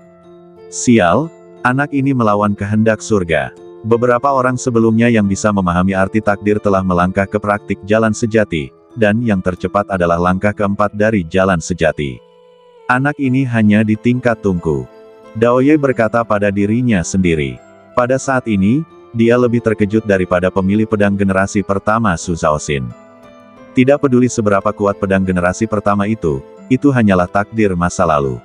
Sial, anak ini melawan kehendak surga. Beberapa orang sebelumnya yang bisa memahami arti takdir telah melangkah ke praktik jalan sejati, dan yang tercepat adalah langkah keempat dari jalan sejati. Anak ini hanya di tingkat tungku. Daoye berkata pada dirinya sendiri. Pada saat ini, dia lebih terkejut daripada pemilih pedang generasi pertama Su Zhaoxin. Tidak peduli seberapa kuat pedang generasi pertama itu hanyalah takdir masa lalu.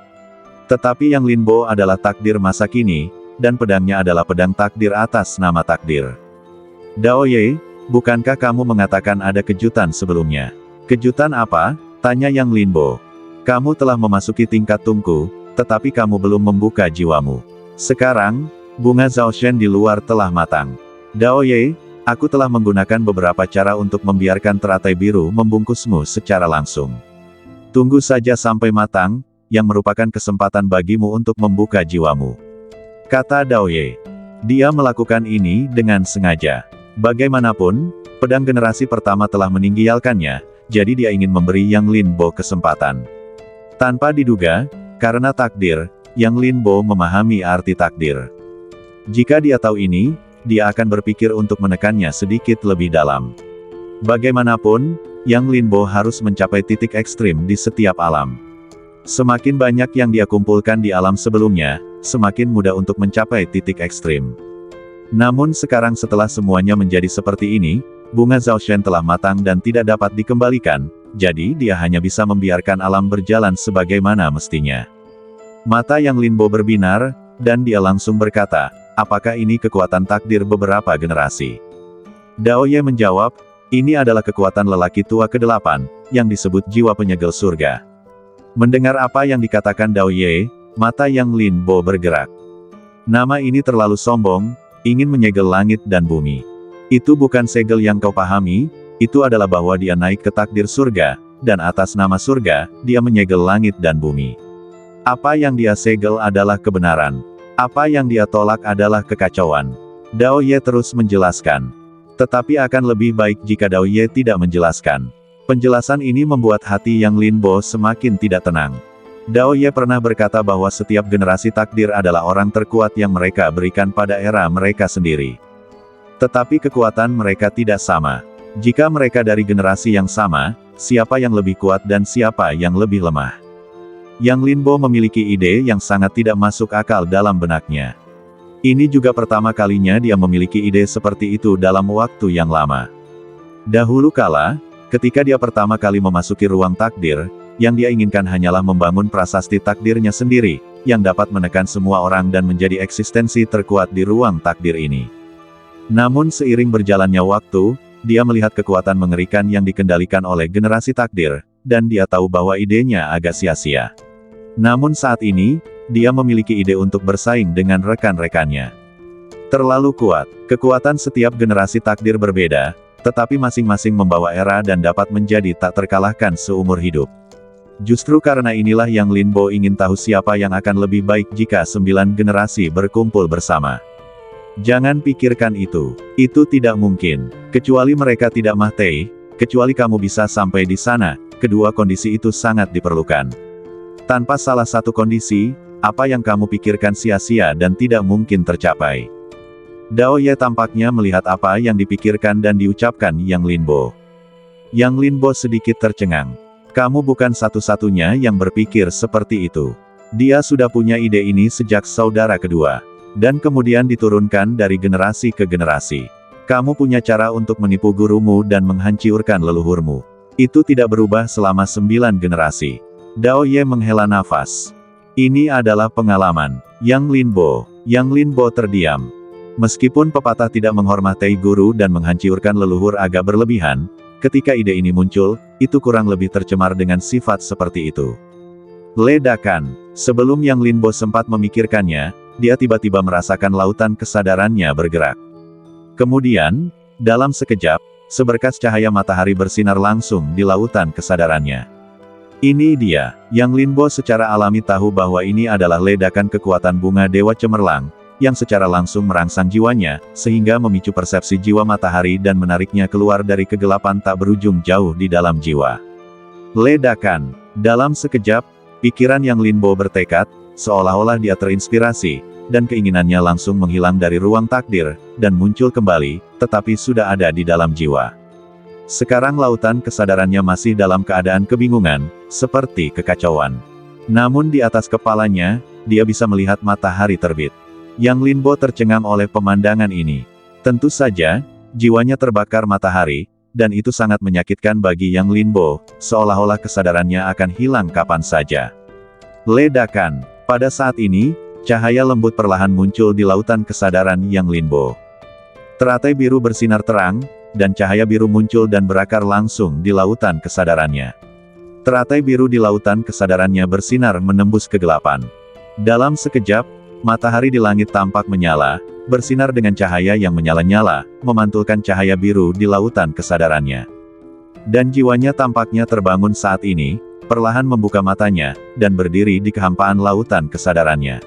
Tetapi yang Linbo adalah takdir masa kini, dan pedangnya adalah pedang takdir atas nama takdir. Daoye, bukankah kamu mengatakan ada kejutan sebelumnya? Kejutan apa? Tanya Yang Linbo. Kamu telah memasuki tingkat tungku, tetapi kamu belum membuka jiwamu. Sekarang, bunga Zhaoshen di luar telah matang. Daoye, aku telah menggunakan beberapa cara untuk membiarkan teratai biru membungkusmu secara langsung. Tunggu saja sampai matang, yang merupakan kesempatan bagimu untuk membuka jiwamu. Kata Daoye. Dia melakukan ini dengan sengaja. Bagaimanapun, pedang generasi pertama telah meninggalkannya, jadi dia ingin memberi Yang Linbo kesempatan. Tanpa diduga, karena takdir, Yang Linbo memahami arti takdir. Jika dia tahu ini, dia akan berpikir untuk menekannya sedikit lebih dalam. Bagaimanapun, Yang Linbo harus mencapai titik ekstrim di setiap alam. Semakin banyak yang dia kumpulkan di alam sebelumnya, semakin mudah untuk mencapai titik ekstrim. Namun sekarang setelah semuanya menjadi seperti ini, bunga Zhaoshen telah matang dan tidak dapat dikembalikan, jadi dia hanya bisa membiarkan alam berjalan sebagaimana mestinya. Mata Yang Linbo berbinar, dan dia langsung berkata, apakah ini kekuatan takdir beberapa generasi? Daoye menjawab, ini adalah kekuatan lelaki tua ke-8, yang disebut jiwa penyegel surga. Mendengar apa yang dikatakan Daoye, mata Yang Linbo bergerak. Nama ini terlalu sombong, ingin menyegel langit dan bumi. Itu bukan segel yang kau pahami, itu adalah bahwa dia naik ke takdir surga, dan atas nama surga, dia menyegel langit dan bumi. Apa yang dia segel adalah kebenaran. Apa yang dia tolak adalah kekacauan. Daoye terus menjelaskan. Tetapi akan lebih baik jika Daoye tidak menjelaskan. Penjelasan ini membuat hati Yang Linbo semakin tidak tenang. Daoye pernah berkata bahwa setiap generasi takdir adalah orang terkuat yang mereka berikan pada era mereka sendiri. Tetapi kekuatan mereka tidak sama. Jika mereka dari generasi yang sama, siapa yang lebih kuat dan siapa yang lebih lemah? Yang Linbo memiliki ide yang sangat tidak masuk akal dalam benaknya. Ini juga pertama kalinya dia memiliki ide seperti itu dalam waktu yang lama. Dahulu kala, ketika dia pertama kali memasuki ruang takdir, yang dia inginkan hanyalah membangun prasasti takdirnya sendiri, yang dapat menekan semua orang dan menjadi eksistensi terkuat di ruang takdir ini. Namun seiring berjalannya waktu, dia melihat kekuatan mengerikan yang dikendalikan oleh generasi takdir, dan dia tahu bahwa idenya agak sia-sia. Namun saat ini, dia memiliki ide untuk bersaing dengan rekan-rekannya. Terlalu kuat, kekuatan setiap generasi takdir berbeda, tetapi masing-masing membawa era dan dapat menjadi tak terkalahkan seumur hidup. Justru karena inilah Yang Linbo ingin tahu siapa yang akan lebih baik jika 9 generasi berkumpul bersama. Jangan pikirkan itu tidak mungkin, kecuali mereka tidak mati, kecuali kamu bisa sampai di sana, kedua kondisi itu sangat diperlukan. Tanpa salah satu kondisi, apa yang kamu pikirkan sia-sia dan tidak mungkin tercapai. Daoye tampaknya melihat apa yang dipikirkan dan diucapkan Yang Linbo. Yang Linbo sedikit tercengang. Kamu bukan satu-satunya yang berpikir seperti itu. Dia sudah punya ide ini sejak saudara kedua. Dan kemudian diturunkan dari generasi ke generasi. Kamu punya cara untuk menipu gurumu dan menghancurkan leluhurmu. Itu tidak berubah selama 9 generasi. Daoye menghela nafas. Ini adalah pengalaman. Yang Linbo terdiam. Meskipun pepatah tidak menghormati guru dan menghancurkan leluhur agak berlebihan, ketika ide ini muncul, itu kurang lebih tercemar dengan sifat seperti itu. Ledakan. Sebelum Yang Linbo sempat memikirkannya, dia tiba-tiba merasakan lautan kesadarannya bergerak. Kemudian, dalam sekejap, seberkas cahaya matahari bersinar langsung di lautan kesadarannya. Ini dia. Yang Linbo secara alami tahu bahwa ini adalah ledakan kekuatan bunga Dewa Cemerlang, yang secara langsung merangsang jiwanya, sehingga memicu persepsi jiwa matahari dan menariknya keluar dari kegelapan tak berujung jauh di dalam jiwa. Ledakan. Dalam sekejap, pikiran Yang Linbo bertekad, seolah-olah dia terinspirasi, dan keinginannya langsung menghilang dari ruang takdir, dan muncul kembali, tetapi sudah ada di dalam jiwa. Sekarang lautan kesadarannya masih dalam keadaan kebingungan, seperti kekacauan. Namun di atas kepalanya, dia bisa melihat matahari terbit. Yang Linbo tercengang oleh pemandangan ini. Tentu saja, jiwanya terbakar matahari, dan itu sangat menyakitkan bagi Yang Linbo, seolah-olah kesadarannya akan hilang kapan saja. Ledakan. Pada saat ini, cahaya lembut perlahan muncul di lautan kesadaran Yang Linbo. Teratai biru bersinar terang, dan cahaya biru muncul dan berakar langsung di lautan kesadarannya. Teratai biru di lautan kesadarannya bersinar menembus kegelapan. Dalam sekejap, matahari di langit tampak menyala, bersinar dengan cahaya yang menyala-nyala, memantulkan cahaya biru di lautan kesadarannya. Dan jiwanya tampaknya terbangun saat ini, perlahan membuka matanya, dan berdiri di kehampaan lautan kesadarannya.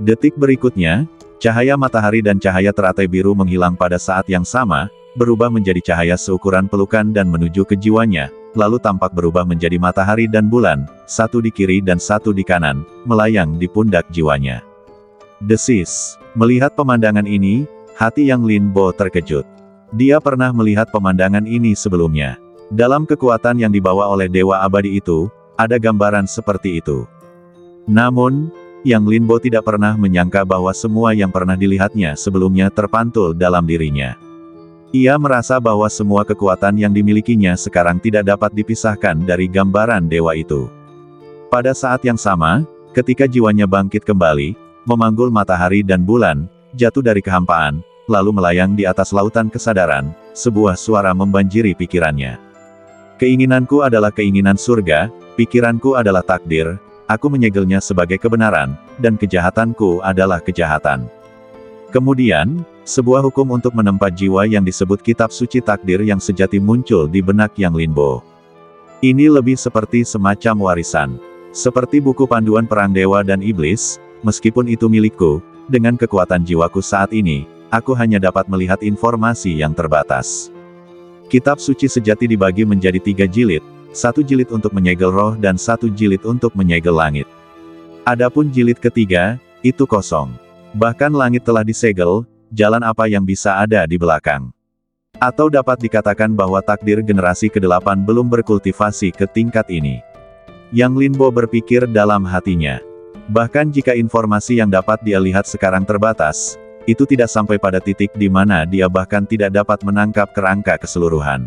Detik berikutnya, cahaya matahari dan cahaya teratai biru menghilang pada saat yang sama, berubah menjadi cahaya seukuran pelukan dan menuju ke jiwanya, lalu tampak berubah menjadi matahari dan bulan, satu di kiri dan satu di kanan, melayang di pundak jiwanya. Desis. Melihat pemandangan ini, hati Yang Linbo terkejut. Dia pernah melihat pemandangan ini sebelumnya. Dalam kekuatan yang dibawa oleh Dewa Abadi itu, ada gambaran seperti itu. Namun, Yang Linbo tidak pernah menyangka bahwa semua yang pernah dilihatnya sebelumnya terpantul dalam dirinya. Ia merasa bahwa semua kekuatan yang dimilikinya sekarang tidak dapat dipisahkan dari gambaran dewa itu. Pada saat yang sama, ketika jiwanya bangkit kembali, memanggul matahari dan bulan, jatuh dari kehampaan, lalu melayang di atas lautan kesadaran, sebuah suara membanjiri pikirannya. Keinginanku adalah keinginan surga, pikiranku adalah takdir, aku menyegelnya sebagai kebenaran, dan kejahatanku adalah kejahatan. Kemudian, sebuah hukum untuk menempa jiwa yang disebut kitab suci takdir yang sejati muncul di benak Yang Linbo. Ini lebih seperti semacam warisan. Seperti buku panduan perang dewa dan iblis, meskipun itu milikku, dengan kekuatan jiwaku saat ini, aku hanya dapat melihat informasi yang terbatas. Kitab suci sejati dibagi menjadi 3 jilid, 1 jilid untuk menyegel roh dan 1 jilid untuk menyegel langit. Adapun jilid ketiga, itu kosong. Bahkan langit telah disegel, jalan apa yang bisa ada di belakang? Atau dapat dikatakan bahwa takdir generasi ke-8 belum berkultivasi ke tingkat ini. Yang Linbo berpikir dalam hatinya. Bahkan jika informasi yang dapat dia lihat sekarang terbatas, itu tidak sampai pada titik di mana dia bahkan tidak dapat menangkap kerangka keseluruhan.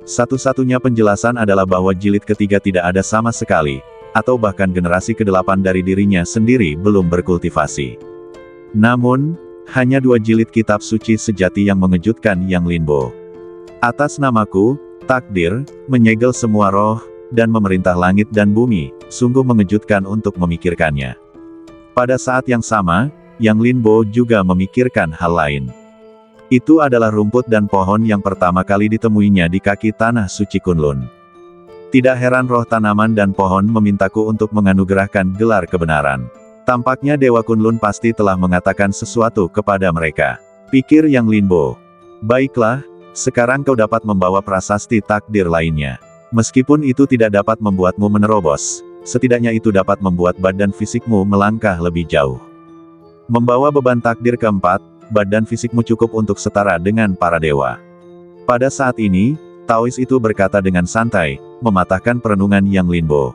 Satu-satunya penjelasan adalah bahwa jilid ketiga tidak ada sama sekali, atau bahkan generasi ke-8 dari dirinya sendiri belum berkultivasi. Namun, hanya 2 jilid kitab suci sejati yang mengejutkan Yang Linbo. Atas namaku, takdir, menyegel semua roh, dan memerintah langit dan bumi, sungguh mengejutkan untuk memikirkannya. Pada saat yang sama, Yang Linbo juga memikirkan hal lain. Itu adalah rumput dan pohon yang pertama kali ditemuinya di kaki tanah suci Kunlun. Tidak heran roh tanaman dan pohon memintaku untuk menganugerahkan gelar kebenaran. Tampaknya Dewa Kunlun pasti telah mengatakan sesuatu kepada mereka. Pikir Yang Linbo. Baiklah, sekarang kau dapat membawa prasasti takdir lainnya. Meskipun itu tidak dapat membuatmu menerobos, setidaknya itu dapat membuat badan fisikmu melangkah lebih jauh. Membawa beban takdir keempat, badan fisikmu cukup untuk setara dengan para dewa. Pada saat ini, Taois itu berkata dengan santai, mematahkan perenungan Yang Linbo.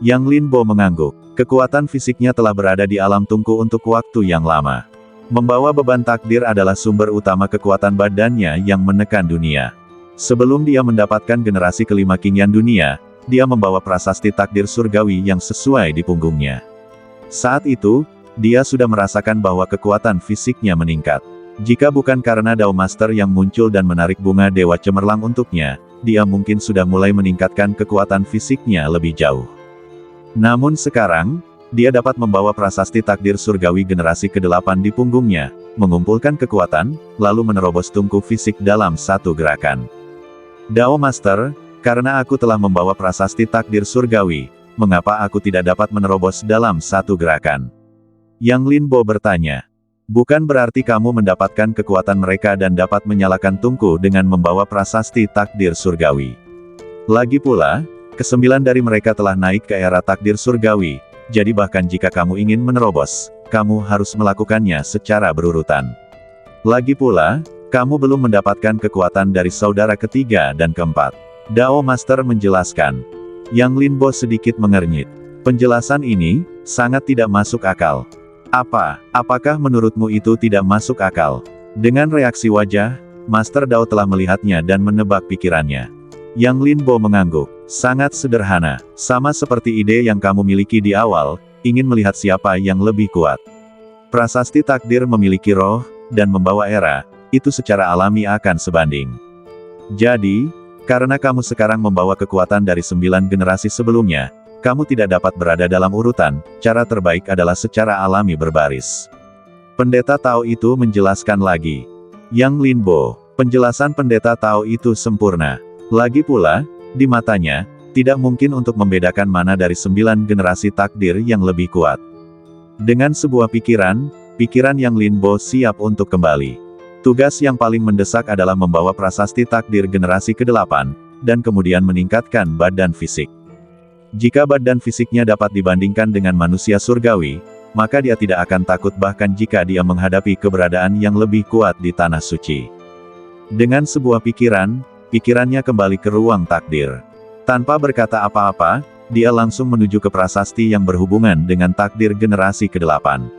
Yang Linbo mengangguk. Kekuatan fisiknya telah berada di alam tungku untuk waktu yang lama. Membawa beban takdir adalah sumber utama kekuatan badannya yang menekan dunia. Sebelum dia mendapatkan generasi kelima Qingyan dunia, dia membawa prasasti takdir surgawi yang sesuai di punggungnya. Saat itu, dia sudah merasakan bahwa kekuatan fisiknya meningkat. Jika bukan karena Dao Master yang muncul dan menarik bunga Dewa Cemerlang untuknya, dia mungkin sudah mulai meningkatkan kekuatan fisiknya lebih jauh. Namun sekarang, dia dapat membawa prasasti takdir surgawi generasi ke-8 di punggungnya, mengumpulkan kekuatan, lalu menerobos tungku fisik dalam satu gerakan. Dao Master, karena aku telah membawa prasasti takdir surgawi, mengapa aku tidak dapat menerobos dalam satu gerakan? Yang Linbo bertanya. Bukan berarti kamu mendapatkan kekuatan mereka dan dapat menyalakan tungku dengan membawa prasasti takdir surgawi. Lagi pula, kesembilan dari mereka telah naik ke era takdir surgawi, jadi bahkan jika kamu ingin menerobos, kamu harus melakukannya secara berurutan. Lagi pula, kamu belum mendapatkan kekuatan dari saudara ketiga dan keempat. Dao Master menjelaskan. Yang Linbo sedikit mengernyit. Penjelasan ini sangat tidak masuk akal. Apakah menurutmu itu tidak masuk akal? Dengan reaksi wajah, Master Dao telah melihatnya dan menebak pikirannya. Yang Linbo mengangguk. Sangat sederhana, sama seperti ide yang kamu miliki di awal, ingin melihat siapa yang lebih kuat. Prasasti takdir memiliki roh, dan membawa era, itu secara alami akan sebanding. Jadi, karena kamu sekarang membawa kekuatan dari 9 generasi sebelumnya, kamu tidak dapat berada dalam urutan, cara terbaik adalah secara alami berbaris. Pendeta Tao itu menjelaskan lagi. Yang Linbo, penjelasan pendeta Tao itu sempurna. Lagi pula, di matanya, tidak mungkin untuk membedakan mana dari 9 generasi takdir yang lebih kuat. Dengan sebuah pikiran Yang Linbo siap untuk kembali. Tugas yang paling mendesak adalah membawa prasasti takdir generasi ke-8, dan kemudian meningkatkan badan fisik. Jika badan fisiknya dapat dibandingkan dengan manusia surgawi, maka dia tidak akan takut bahkan jika dia menghadapi keberadaan yang lebih kuat di tanah suci. Dengan sebuah pikirannya kembali ke ruang takdir. Tanpa berkata apa-apa, dia langsung menuju ke prasasti yang berhubungan dengan takdir generasi ke-8.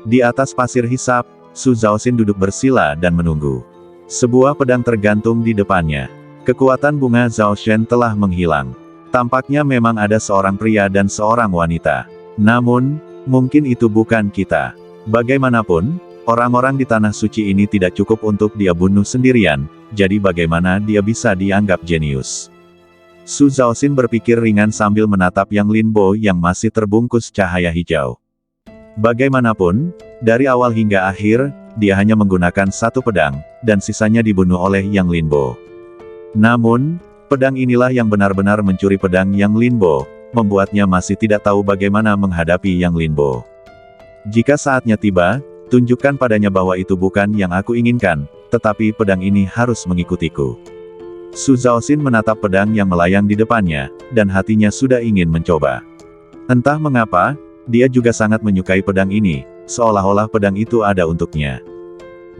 Di atas pasir hisap, Su Zhaoxin duduk bersila dan menunggu. Sebuah pedang tergantung di depannya. Kekuatan bunga Zhaoxian telah menghilang. Tampaknya memang ada seorang pria dan seorang wanita. Namun, mungkin itu bukan kita. Bagaimanapun, orang-orang di tanah suci ini tidak cukup untuk dia bunuh sendirian, jadi bagaimana dia bisa dianggap jenius? Su Zhaoxin berpikir ringan sambil menatap Yang Linbo yang masih terbungkus cahaya hijau. Bagaimanapun, dari awal hingga akhir, dia hanya menggunakan satu pedang, dan sisanya dibunuh oleh Yang Linbo. Namun, pedang inilah yang benar-benar mencuri pedang Yang Linbo, membuatnya masih tidak tahu bagaimana menghadapi Yang Linbo. Jika saatnya tiba, tunjukkan padanya bahwa itu bukan yang aku inginkan, tetapi pedang ini harus mengikutiku. Su Zhaoxin menatap pedang yang melayang di depannya, dan hatinya sudah ingin mencoba. Entah mengapa, dia juga sangat menyukai pedang ini, seolah-olah pedang itu ada untuknya.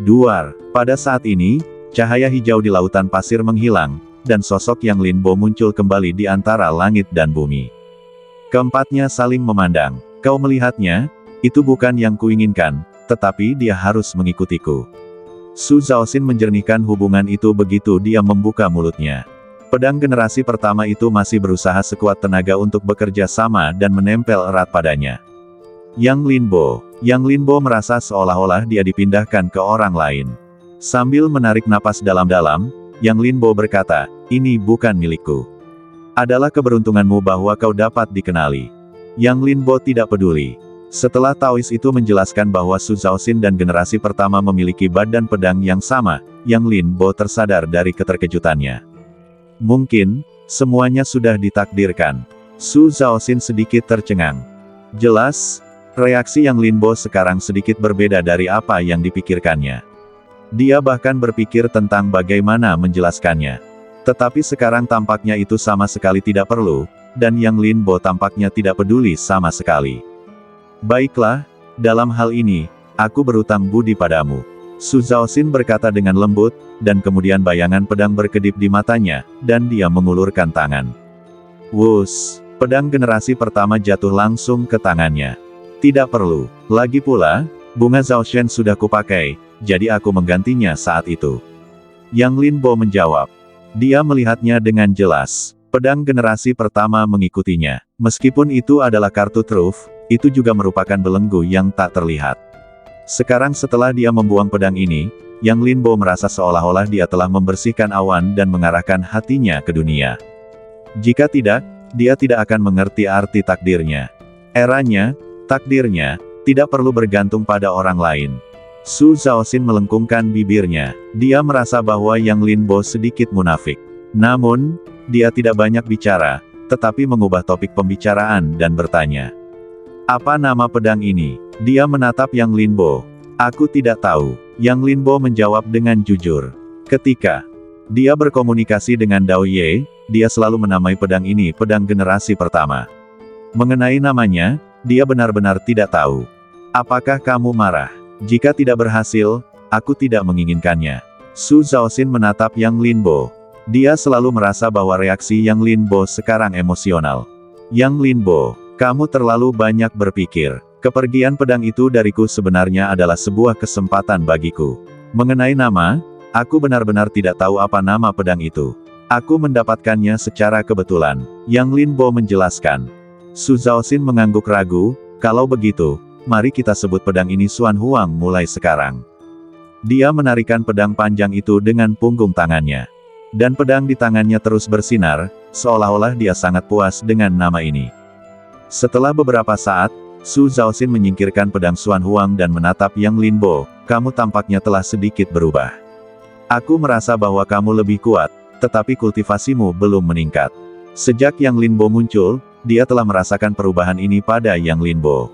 Duar, pada saat ini, cahaya hijau di lautan pasir menghilang, dan sosok Yang Linbo muncul kembali di antara langit dan bumi. Keempatnya saling memandang. Kau melihatnya? Itu bukan yang kuinginkan, tetapi dia harus mengikutiku. Su Zhaoxin menjernihkan hubungan itu begitu dia membuka mulutnya. Pedang generasi pertama itu masih berusaha sekuat tenaga untuk bekerja sama dan menempel erat padanya. Yang Linbo merasa seolah-olah dia dipindahkan ke orang lain. Sambil menarik napas dalam-dalam, Yang Linbo berkata, ini bukan milikku. Adalah keberuntunganmu bahwa kau dapat dikenali. Yang Linbo tidak peduli. Setelah Taois itu menjelaskan bahwa Su Zhaoxin dan generasi pertama memiliki badan pedang yang sama, Yang Linbo tersadar dari keterkejutannya. Mungkin, semuanya sudah ditakdirkan. Su Zhaoxin sedikit tercengang. Jelas, reaksi Yang Linbo sekarang sedikit berbeda dari apa yang dipikirkannya. Dia bahkan berpikir tentang bagaimana menjelaskannya. Tetapi sekarang tampaknya itu sama sekali tidak perlu, dan Yang Linbo tampaknya tidak peduli sama sekali. Baiklah, dalam hal ini, aku berutang budi padamu. Su Zhaoxin berkata dengan lembut, dan kemudian bayangan pedang berkedip di matanya, dan dia mengulurkan tangan. Wus, pedang generasi pertama jatuh langsung ke tangannya. Tidak perlu. Lagi pula, bunga Zhaoxian sudah kupakai, jadi aku menggantinya saat itu. Yang Linbo menjawab. Dia melihatnya dengan jelas. Pedang generasi pertama mengikutinya. Meskipun itu adalah kartu truf, itu juga merupakan belenggu yang tak terlihat. Sekarang setelah dia membuang pedang ini, Yang Linbo merasa seolah-olah dia telah membersihkan awan dan mengarahkan hatinya ke dunia. Jika tidak, dia tidak akan mengerti arti takdirnya. Eranya, takdirnya, tidak perlu bergantung pada orang lain. Su Zhaoxin melengkungkan bibirnya. Dia merasa bahwa Yang Linbo sedikit munafik. Namun, dia tidak banyak bicara, tetapi mengubah topik pembicaraan dan bertanya. Apa nama pedang ini? Dia menatap Yang Linbo. Aku tidak tahu, Yang Linbo menjawab dengan jujur. Ketika dia berkomunikasi dengan Dao Ye, dia selalu menamai pedang ini pedang generasi pertama. Mengenai namanya, dia benar-benar tidak tahu. Apakah kamu marah? Jika tidak berhasil, aku tidak menginginkannya. Su Zhaoxin menatap Yang Linbo. Dia selalu merasa bahwa reaksi Yang Linbo sekarang emosional. Yang Linbo, kamu terlalu banyak berpikir. Kepergian pedang itu dariku sebenarnya adalah sebuah kesempatan bagiku. Mengenai nama, aku benar-benar tidak tahu apa nama pedang itu. Aku mendapatkannya secara kebetulan. Yang Linbo menjelaskan. Su Zhaoxin mengangguk ragu, kalau begitu, mari kita sebut pedang ini Xuan Huang mulai sekarang. Dia menarikan pedang panjang itu dengan punggung tangannya. Dan pedang di tangannya terus bersinar, seolah-olah dia sangat puas dengan nama ini. Setelah beberapa saat, Su Zhaoxin menyingkirkan pedang Xuan Huang dan menatap Yang Linbo, kamu tampaknya telah sedikit berubah. Aku merasa bahwa kamu lebih kuat, tetapi kultivasimu belum meningkat. Sejak Yang Linbo muncul, dia telah merasakan perubahan ini pada Yang Linbo.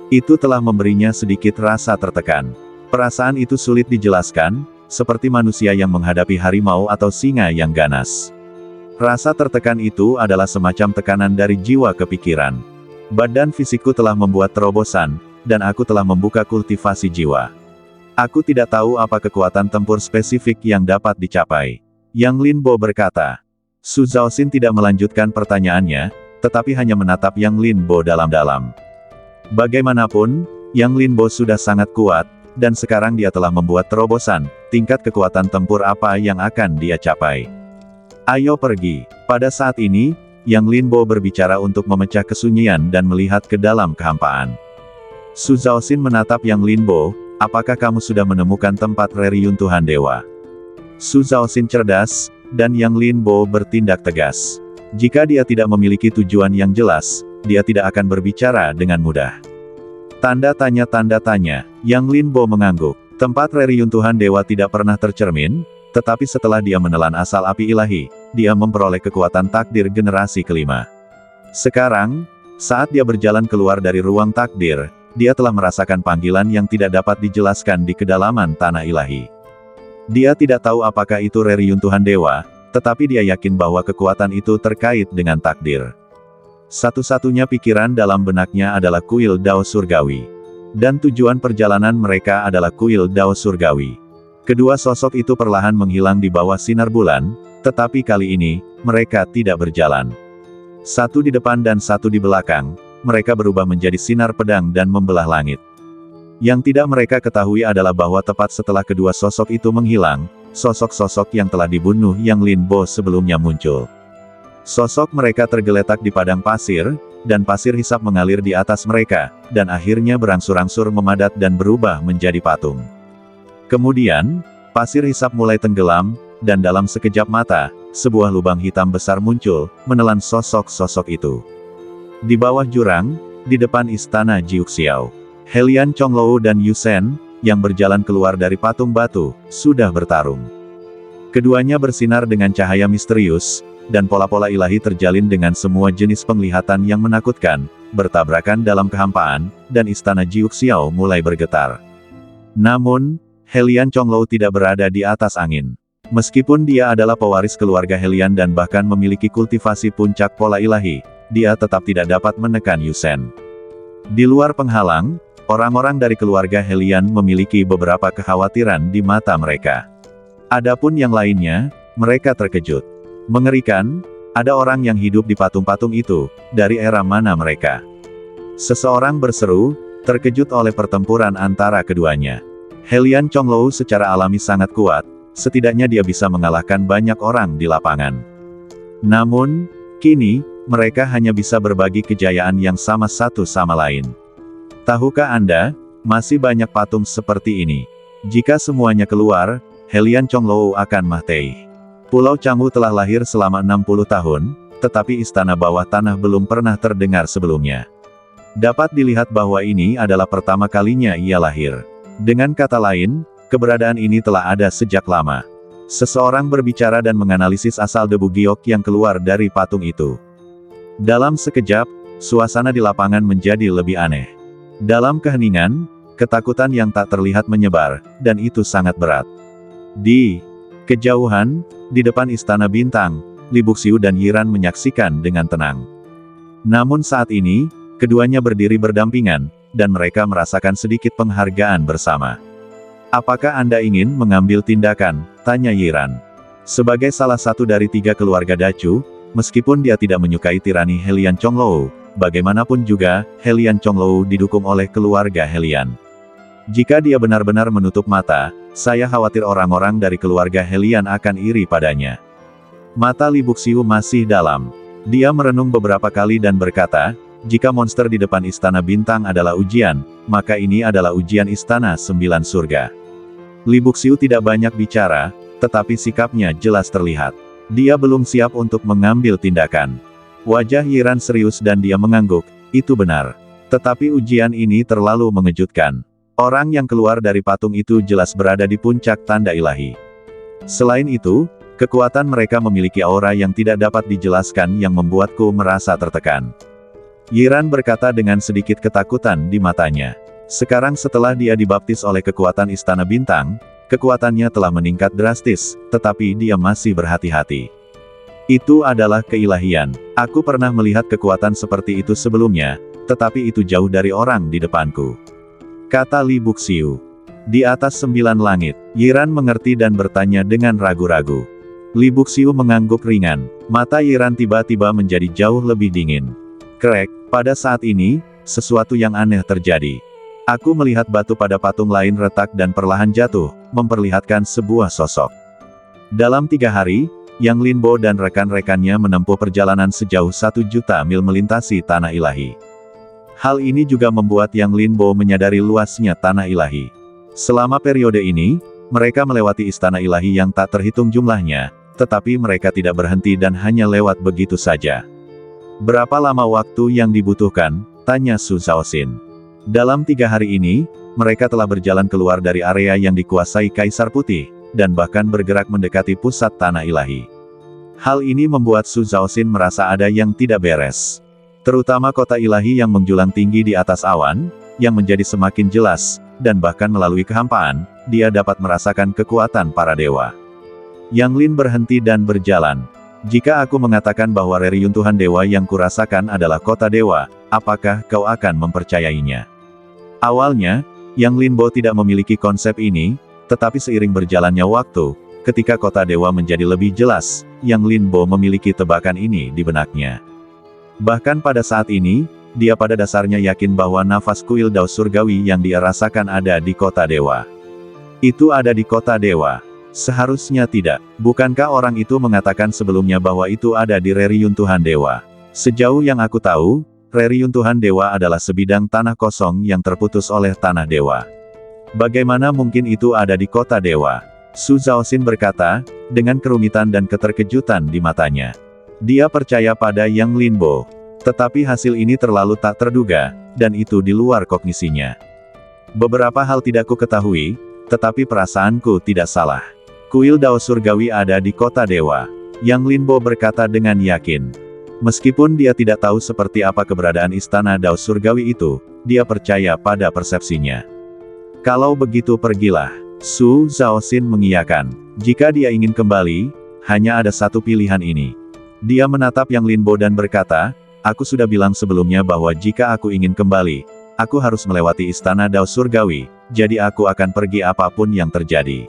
Itu telah memberinya sedikit rasa tertekan. Perasaan itu sulit dijelaskan, seperti manusia yang menghadapi harimau atau singa yang ganas. Rasa tertekan itu adalah semacam tekanan dari jiwa ke pikiran. Badan fisikku telah membuat terobosan, dan aku telah membuka kultivasi jiwa. Aku tidak tahu apa kekuatan tempur spesifik yang dapat dicapai. Yang Linbo berkata. Su Zhaoxin tidak melanjutkan pertanyaannya, tetapi hanya menatap Yang Linbo dalam-dalam. Bagaimanapun, Yang Linbo sudah sangat kuat, dan sekarang dia telah membuat terobosan, tingkat kekuatan tempur apa yang akan dia capai. Ayo pergi. Pada saat ini, Yang Linbo berbicara untuk memecah kesunyian dan melihat ke dalam kehampaan. Su Zhaoxin menatap Yang Linbo, apakah kamu sudah menemukan tempat reruntuhan dewa? Su Zhaoxin cerdas, dan Yang Linbo bertindak tegas. Jika dia tidak memiliki tujuan yang jelas, dia tidak akan berbicara dengan mudah. Tanda tanya, Yang Linbo mengangguk. Tempat reruntuhan dewa tidak pernah tercermin, tetapi setelah dia menelan asal api ilahi, dia memperoleh kekuatan takdir generasi kelima. Sekarang, saat dia berjalan keluar dari ruang takdir, dia telah merasakan panggilan yang tidak dapat dijelaskan di kedalaman tanah ilahi. Dia tidak tahu apakah itu reruntuhan dewa, tetapi dia yakin bahwa kekuatan itu terkait dengan takdir. Satu-satunya pikiran dalam benaknya adalah kuil Dao Surgawi. Dan tujuan perjalanan mereka adalah kuil Dao Surgawi. Kedua sosok itu perlahan menghilang di bawah sinar bulan, tetapi kali ini, mereka tidak berjalan. Satu di depan dan satu di belakang, mereka berubah menjadi sinar pedang dan membelah langit. Yang tidak mereka ketahui adalah bahwa tepat setelah kedua sosok itu menghilang, sosok-sosok yang telah dibunuh Yang Linbo sebelumnya muncul. Sosok mereka tergeletak di padang pasir, dan pasir hisap mengalir di atas mereka, dan akhirnya berangsur-angsur memadat dan berubah menjadi patung. Kemudian, pasir hisap mulai tenggelam, dan dalam sekejap mata, sebuah lubang hitam besar muncul, menelan sosok-sosok itu. Di bawah jurang, di depan istana Jiuxiao, Helian Chonglou dan Yusen, yang berjalan keluar dari patung batu, sudah bertarung. Keduanya bersinar dengan cahaya misterius, dan pola-pola ilahi terjalin dengan semua jenis penglihatan yang menakutkan, bertabrakan dalam kehampaan, dan istana Jiuxiao mulai bergetar. Namun, Helian Chonglou tidak berada di atas angin. Meskipun dia adalah pewaris keluarga Helian dan bahkan memiliki kultivasi puncak pola ilahi, dia tetap tidak dapat menekan Yusen. Di luar penghalang, orang-orang dari keluarga Helian memiliki beberapa kekhawatiran di mata mereka. Adapun yang lainnya, mereka terkejut. Mengerikan, ada orang yang hidup di patung-patung itu, dari era mana mereka? Seseorang berseru, terkejut oleh pertempuran antara keduanya. Helian Chonglou secara alami sangat kuat, setidaknya dia bisa mengalahkan banyak orang di lapangan. Namun, kini, mereka hanya bisa berbagi kejayaan yang sama satu sama lain. Tahukah Anda, masih banyak patung seperti ini. Jika semuanya keluar, Helian Chonglou akan mati. Pulau Canggu telah lahir selama 60 tahun, tetapi istana bawah tanah belum pernah terdengar sebelumnya. Dapat dilihat bahwa ini adalah pertama kalinya ia lahir. Dengan kata lain, keberadaan ini telah ada sejak lama. Seseorang berbicara dan menganalisis asal debu giok yang keluar dari patung itu. Dalam sekejap, suasana di lapangan menjadi lebih aneh. Dalam keheningan, ketakutan yang tak terlihat menyebar, dan itu sangat berat. Di kejauhan, di depan Istana Bintang, Li Buxiu dan Yiran menyaksikan dengan tenang. Namun saat ini, keduanya berdiri berdampingan, dan mereka merasakan sedikit penghargaan bersama. "Apakah Anda ingin mengambil tindakan?" tanya Yiran. Sebagai salah satu dari 3 keluarga Dacu, meskipun dia tidak menyukai tirani Helian Chonglou, bagaimanapun juga, Helian Chonglou didukung oleh keluarga Helian. Jika dia benar-benar menutup mata, saya khawatir orang-orang dari keluarga Helian akan iri padanya. Mata Li Buxiu masih dalam. Dia merenung beberapa kali dan berkata, jika monster di depan Istana Bintang adalah ujian, maka ini adalah ujian Istana 9 Surga. Li Buxiu tidak banyak bicara, tetapi sikapnya jelas terlihat. Dia belum siap untuk mengambil tindakan. Wajah Yiran serius dan dia mengangguk, itu benar. Tetapi ujian ini terlalu mengejutkan. Orang yang keluar dari patung itu jelas berada di puncak tanda ilahi. Selain itu, kekuatan mereka memiliki aura yang tidak dapat dijelaskan yang membuatku merasa tertekan. Yiran berkata dengan sedikit ketakutan di matanya. Sekarang setelah dia dibaptis oleh kekuatan Istana Bintang, kekuatannya telah meningkat drastis, tetapi dia masih berhati-hati. Itu adalah keilahian. Aku pernah melihat kekuatan seperti itu sebelumnya, tetapi itu jauh dari orang di depanku. Kata Li Buxiu. Di atas 9 langit, Yiran mengerti dan bertanya dengan ragu-ragu. Li Buxiu mengangguk ringan. Mata Yiran tiba-tiba menjadi jauh lebih dingin. Krek, pada saat ini, sesuatu yang aneh terjadi. Aku melihat batu pada patung lain retak dan perlahan jatuh, memperlihatkan sebuah sosok. Dalam 3 hari, Yang Linbo dan rekan-rekannya menempuh perjalanan sejauh 1 juta mil melintasi tanah ilahi. Hal ini juga membuat Yang Linbo menyadari luasnya tanah ilahi. Selama periode ini, mereka melewati istana ilahi yang tak terhitung jumlahnya, tetapi mereka tidak berhenti dan hanya lewat begitu saja. Berapa lama waktu yang dibutuhkan? Tanya Su Zhaoxin. Dalam 3 hari ini, mereka telah berjalan keluar dari area yang dikuasai Kaisar Putih, dan bahkan bergerak mendekati pusat tanah ilahi. Hal ini membuat Su Zhaoxin merasa ada yang tidak beres. Terutama kota ilahi yang menjulang tinggi di atas awan, yang menjadi semakin jelas, dan bahkan melalui kehampaan, dia dapat merasakan kekuatan para dewa. Yang Lin berhenti dan berjalan. Jika aku mengatakan bahwa reruntuhan dewa yang kurasakan adalah kota dewa, apakah kau akan mempercayainya? Awalnya, Yang Linbo tidak memiliki konsep ini, tetapi seiring berjalannya waktu, ketika kota dewa menjadi lebih jelas, Yang Linbo memiliki tebakan ini di benaknya. Bahkan pada saat ini, dia pada dasarnya yakin bahwa nafas kuil Dao Surgawi yang dia rasakan ada di kota dewa. Itu ada di kota dewa. Seharusnya tidak. Bukankah orang itu mengatakan sebelumnya bahwa itu ada di reruntuhan dewa? Sejauh yang aku tahu, reruntuhan dewa adalah sebidang tanah kosong yang terputus oleh tanah dewa. Bagaimana mungkin itu ada di kota dewa? Su Zhaoxin berkata, dengan kerumitan dan keterkejutan di matanya. Dia percaya pada Yang Linbo. Tetapi hasil ini terlalu tak terduga, dan itu di luar kognisinya. Beberapa hal tidak ku ketahui, tetapi perasaanku tidak salah. Kuil Dao Surgawi ada di kota dewa. Yang Linbo berkata dengan yakin. Meskipun dia tidak tahu seperti apa keberadaan istana Dao Surgawi itu, dia percaya pada persepsinya. Kalau begitu pergilah. Su Zhaoxin mengiyakan. Jika dia ingin kembali, hanya ada satu pilihan ini. Dia menatap Yang Linbo dan berkata, aku sudah bilang sebelumnya bahwa jika aku ingin kembali, aku harus melewati istana Dao Surgawi, jadi aku akan pergi apapun yang terjadi.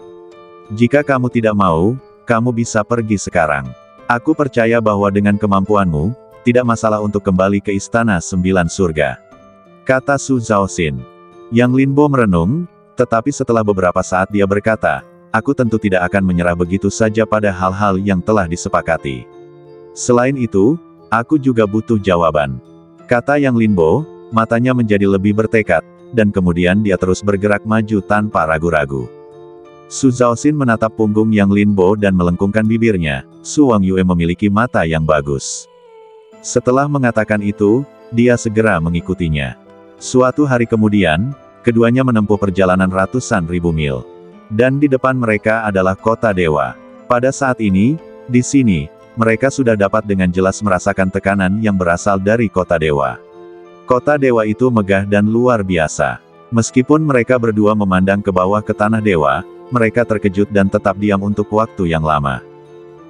Jika kamu tidak mau, kamu bisa pergi sekarang. Aku percaya bahwa dengan kemampuanmu, tidak masalah untuk kembali ke istana 9 surga. Kata Su Zhaoxin. Yang Linbo merenung, tetapi setelah beberapa saat dia berkata, aku tentu tidak akan menyerah begitu saja pada hal-hal yang telah disepakati. Selain itu, aku juga butuh jawaban. Kata Yang Linbo, matanya menjadi lebih bertekad, dan kemudian dia terus bergerak maju tanpa ragu-ragu. Su Zhaoxin menatap punggung Yang Linbo dan melengkungkan bibirnya. Su Wangyue memiliki mata yang bagus. Setelah mengatakan itu, dia segera mengikutinya. Suatu hari kemudian, keduanya menempuh perjalanan ratusan ribu mil. Dan di depan mereka adalah kota dewa. Pada saat ini, di sini, mereka sudah dapat dengan jelas merasakan tekanan yang berasal dari kota dewa. Kota dewa itu megah dan luar biasa. Meskipun mereka berdua memandang ke bawah ke tanah dewa, mereka terkejut dan tetap diam untuk waktu yang lama.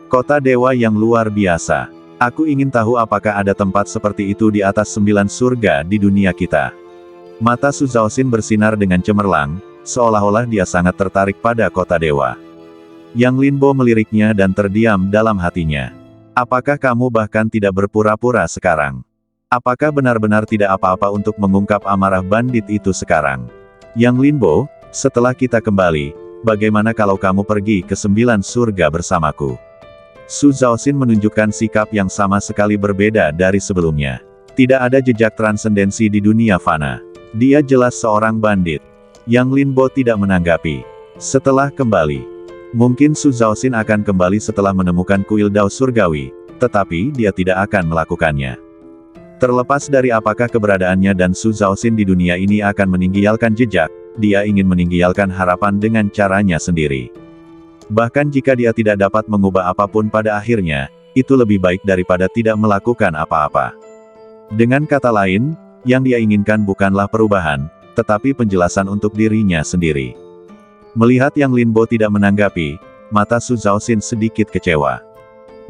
Kota dewa yang luar biasa. Aku ingin tahu apakah ada tempat seperti itu di atas 9 surga di dunia kita. Mata Su Zhaoxin bersinar dengan cemerlang, seolah-olah dia sangat tertarik pada kota dewa. Yang Linbo meliriknya dan terdiam dalam hatinya. Apakah kamu bahkan tidak berpura-pura sekarang? Apakah benar-benar tidak apa-apa untuk mengungkap amarah bandit itu sekarang? Yang Linbo, setelah kita kembali, bagaimana kalau kamu pergi ke 9 surga bersamaku? Su Zhaoxin menunjukkan sikap yang sama sekali berbeda dari sebelumnya. Tidak ada jejak transendensi di dunia fana. Dia jelas seorang bandit. Yang Linbo tidak menanggapi. Setelah kembali, mungkin Su Zhaoxin akan kembali setelah menemukan kuil Dao Surgawi, tetapi dia tidak akan melakukannya. Terlepas dari apakah keberadaannya dan Su Zhaoxin di dunia ini akan meninggalkan jejak, dia ingin meninggalkan harapan dengan caranya sendiri. Bahkan jika dia tidak dapat mengubah apapun pada akhirnya, itu lebih baik daripada tidak melakukan apa-apa. Dengan kata lain, yang dia inginkan bukanlah perubahan, tetapi penjelasan untuk dirinya sendiri. Melihat Yang Linbo tidak menanggapi, mata Su Zhaoxin sedikit kecewa.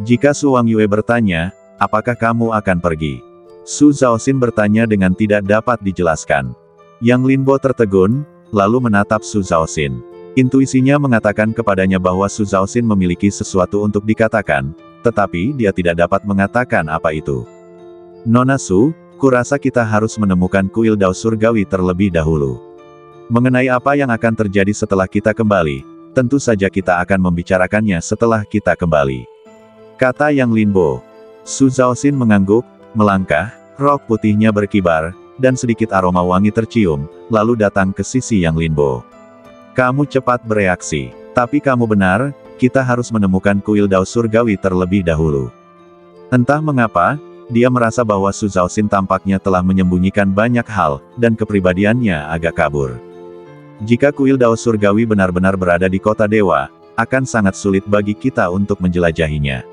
Jika Su Wangyue bertanya, apakah kamu akan pergi? Su Zhaoxin bertanya dengan tidak dapat dijelaskan. Yang Linbo tertegun, lalu menatap Su Zhaoxin. Intuisinya mengatakan kepadanya bahwa Su Zhaoxin memiliki sesuatu untuk dikatakan, tetapi dia tidak dapat mengatakan apa itu. Nona Su, kurasa kita harus menemukan kuil Dao Surgawi terlebih dahulu. Mengenai apa yang akan terjadi setelah kita kembali, tentu saja kita akan membicarakannya setelah kita kembali. Kata Yang Linbo. Su Zhaoxin mengangguk, melangkah, rok putihnya berkibar, dan sedikit aroma wangi tercium, lalu datang ke sisi Yang Linbo. Kamu cepat bereaksi. Tapi kamu benar, kita harus menemukan kuil Dao Surgawi terlebih dahulu. Entah mengapa, dia merasa bahwa Su Zhaoxin tampaknya telah menyembunyikan banyak hal, dan kepribadiannya agak kabur. Jika kuil Dao Surgawi benar-benar berada di kota dewa, akan sangat sulit bagi kita untuk menjelajahinya.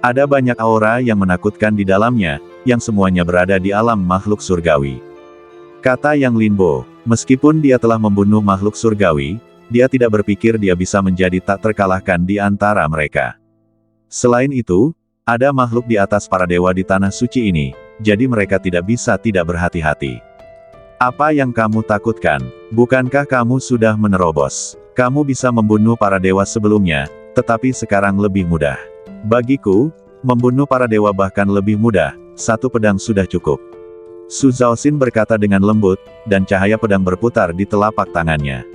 Ada banyak aura yang menakutkan di dalamnya, yang semuanya berada di alam makhluk surgawi. Kata Yang Linbo, meskipun dia telah membunuh makhluk surgawi, dia tidak berpikir dia bisa menjadi tak terkalahkan di antara mereka. Selain itu, ada makhluk di atas para dewa di tanah suci ini, jadi mereka tidak bisa tidak berhati-hati. Apa yang kamu takutkan? Bukankah kamu sudah menerobos? Kamu bisa membunuh para dewa sebelumnya, tetapi sekarang lebih mudah. Bagiku, membunuh para dewa bahkan lebih mudah, satu pedang sudah cukup. Su Zhaoxin berkata dengan lembut, dan cahaya pedang berputar di telapak tangannya.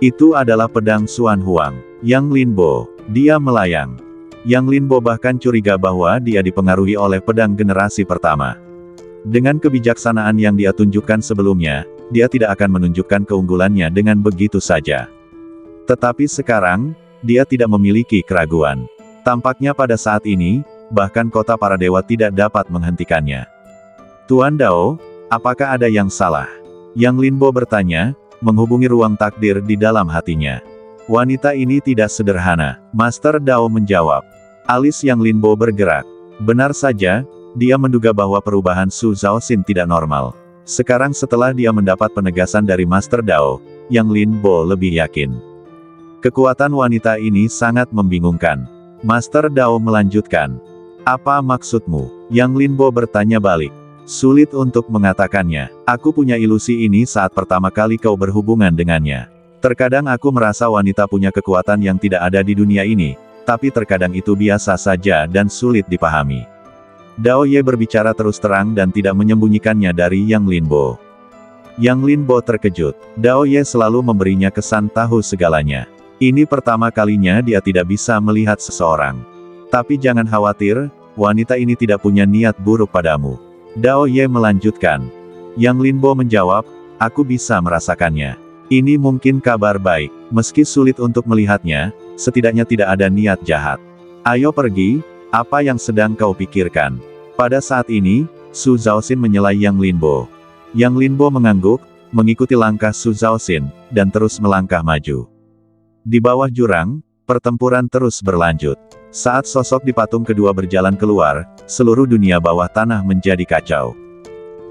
Itu adalah pedang Xuan Huang. Yang Linbo. Dia melayang. Yang Linbo bahkan curiga bahwa dia dipengaruhi oleh pedang generasi pertama. Dengan kebijaksanaan yang dia tunjukkan sebelumnya, dia tidak akan menunjukkan keunggulannya dengan begitu saja. Tetapi sekarang, dia tidak memiliki keraguan. Tampaknya pada saat ini, bahkan kota para dewa tidak dapat menghentikannya. Tuan Dao, apakah ada yang salah? Yang Linbo bertanya, menghubungi ruang takdir di dalam hatinya. Wanita ini tidak sederhana, Master Dao menjawab. Alis Yang Linbo bergerak. Benar saja, dia menduga bahwa perubahan Su Zhaoxin tidak normal. Sekarang setelah dia mendapat penegasan dari Master Dao, Yang Linbo lebih yakin. Kekuatan wanita ini sangat membingungkan. Master Dao melanjutkan. Apa maksudmu? Yang Linbo bertanya balik. Sulit untuk mengatakannya. Aku punya ilusi ini saat pertama kali kau berhubungan dengannya. Terkadang aku merasa wanita punya kekuatan yang tidak ada di dunia ini, tapi terkadang itu biasa saja dan sulit dipahami. Dao Ye berbicara terus terang dan tidak menyembunyikannya dari Yang Linbo. Yang Linbo terkejut. Dao Ye selalu memberinya kesan tahu segalanya. Ini pertama kalinya dia tidak bisa melihat seseorang. Tapi jangan khawatir, wanita ini tidak punya niat buruk padamu. Dao Ye melanjutkan. Yang Linbo menjawab, aku bisa merasakannya. Ini mungkin kabar baik. Meski sulit untuk melihatnya, setidaknya tidak ada niat jahat. Ayo pergi, apa yang sedang kau pikirkan? Pada saat ini, Su Zhaoxin menyelai Yang Linbo. Yang Linbo mengangguk, mengikuti langkah Su Zhaoxin, dan terus melangkah maju. Di bawah jurang, pertempuran terus berlanjut. Saat sosok di patung kedua berjalan keluar, seluruh dunia bawah tanah menjadi kacau.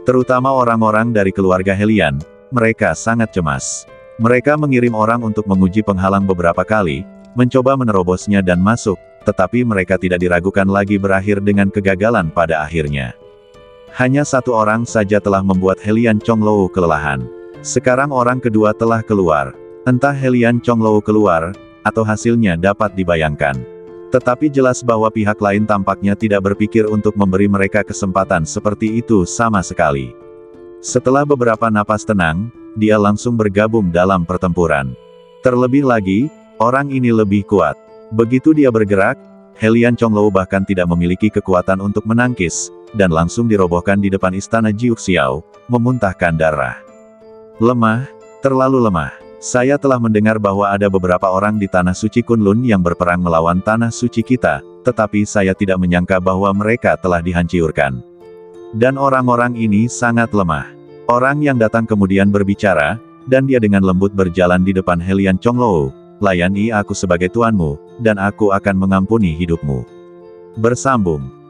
Terutama orang-orang dari keluarga Helian, mereka sangat cemas. Mereka mengirim orang untuk menguji penghalang beberapa kali, mencoba menerobosnya dan masuk, tetapi mereka tidak diragukan lagi berakhir dengan kegagalan pada akhirnya. Hanya satu orang saja telah membuat Helian Chonglou kelelahan. Sekarang orang kedua telah keluar. Entah Helian Chonglou keluar, atau hasilnya dapat dibayangkan. Tetapi jelas bahwa pihak lain tampaknya tidak berpikir untuk memberi mereka kesempatan seperti itu sama sekali. Setelah beberapa napas tenang, dia langsung bergabung dalam pertempuran. Terlebih lagi, orang ini lebih kuat. Begitu dia bergerak, Helian Chonglou bahkan tidak memiliki kekuatan untuk menangkis, dan langsung dirobohkan di depan istana Jiuxiao, memuntahkan darah. Lemah, terlalu lemah. Saya telah mendengar bahwa ada beberapa orang di Tanah Suci Kunlun yang berperang melawan Tanah Suci kita, tetapi saya tidak menyangka bahwa mereka telah dihancurkan. Dan orang-orang ini sangat lemah. Orang yang datang kemudian berbicara, dan dia dengan lembut berjalan di depan Helian Chonglou, "Layani aku sebagai tuanmu, dan aku akan mengampuni hidupmu." Bersambung.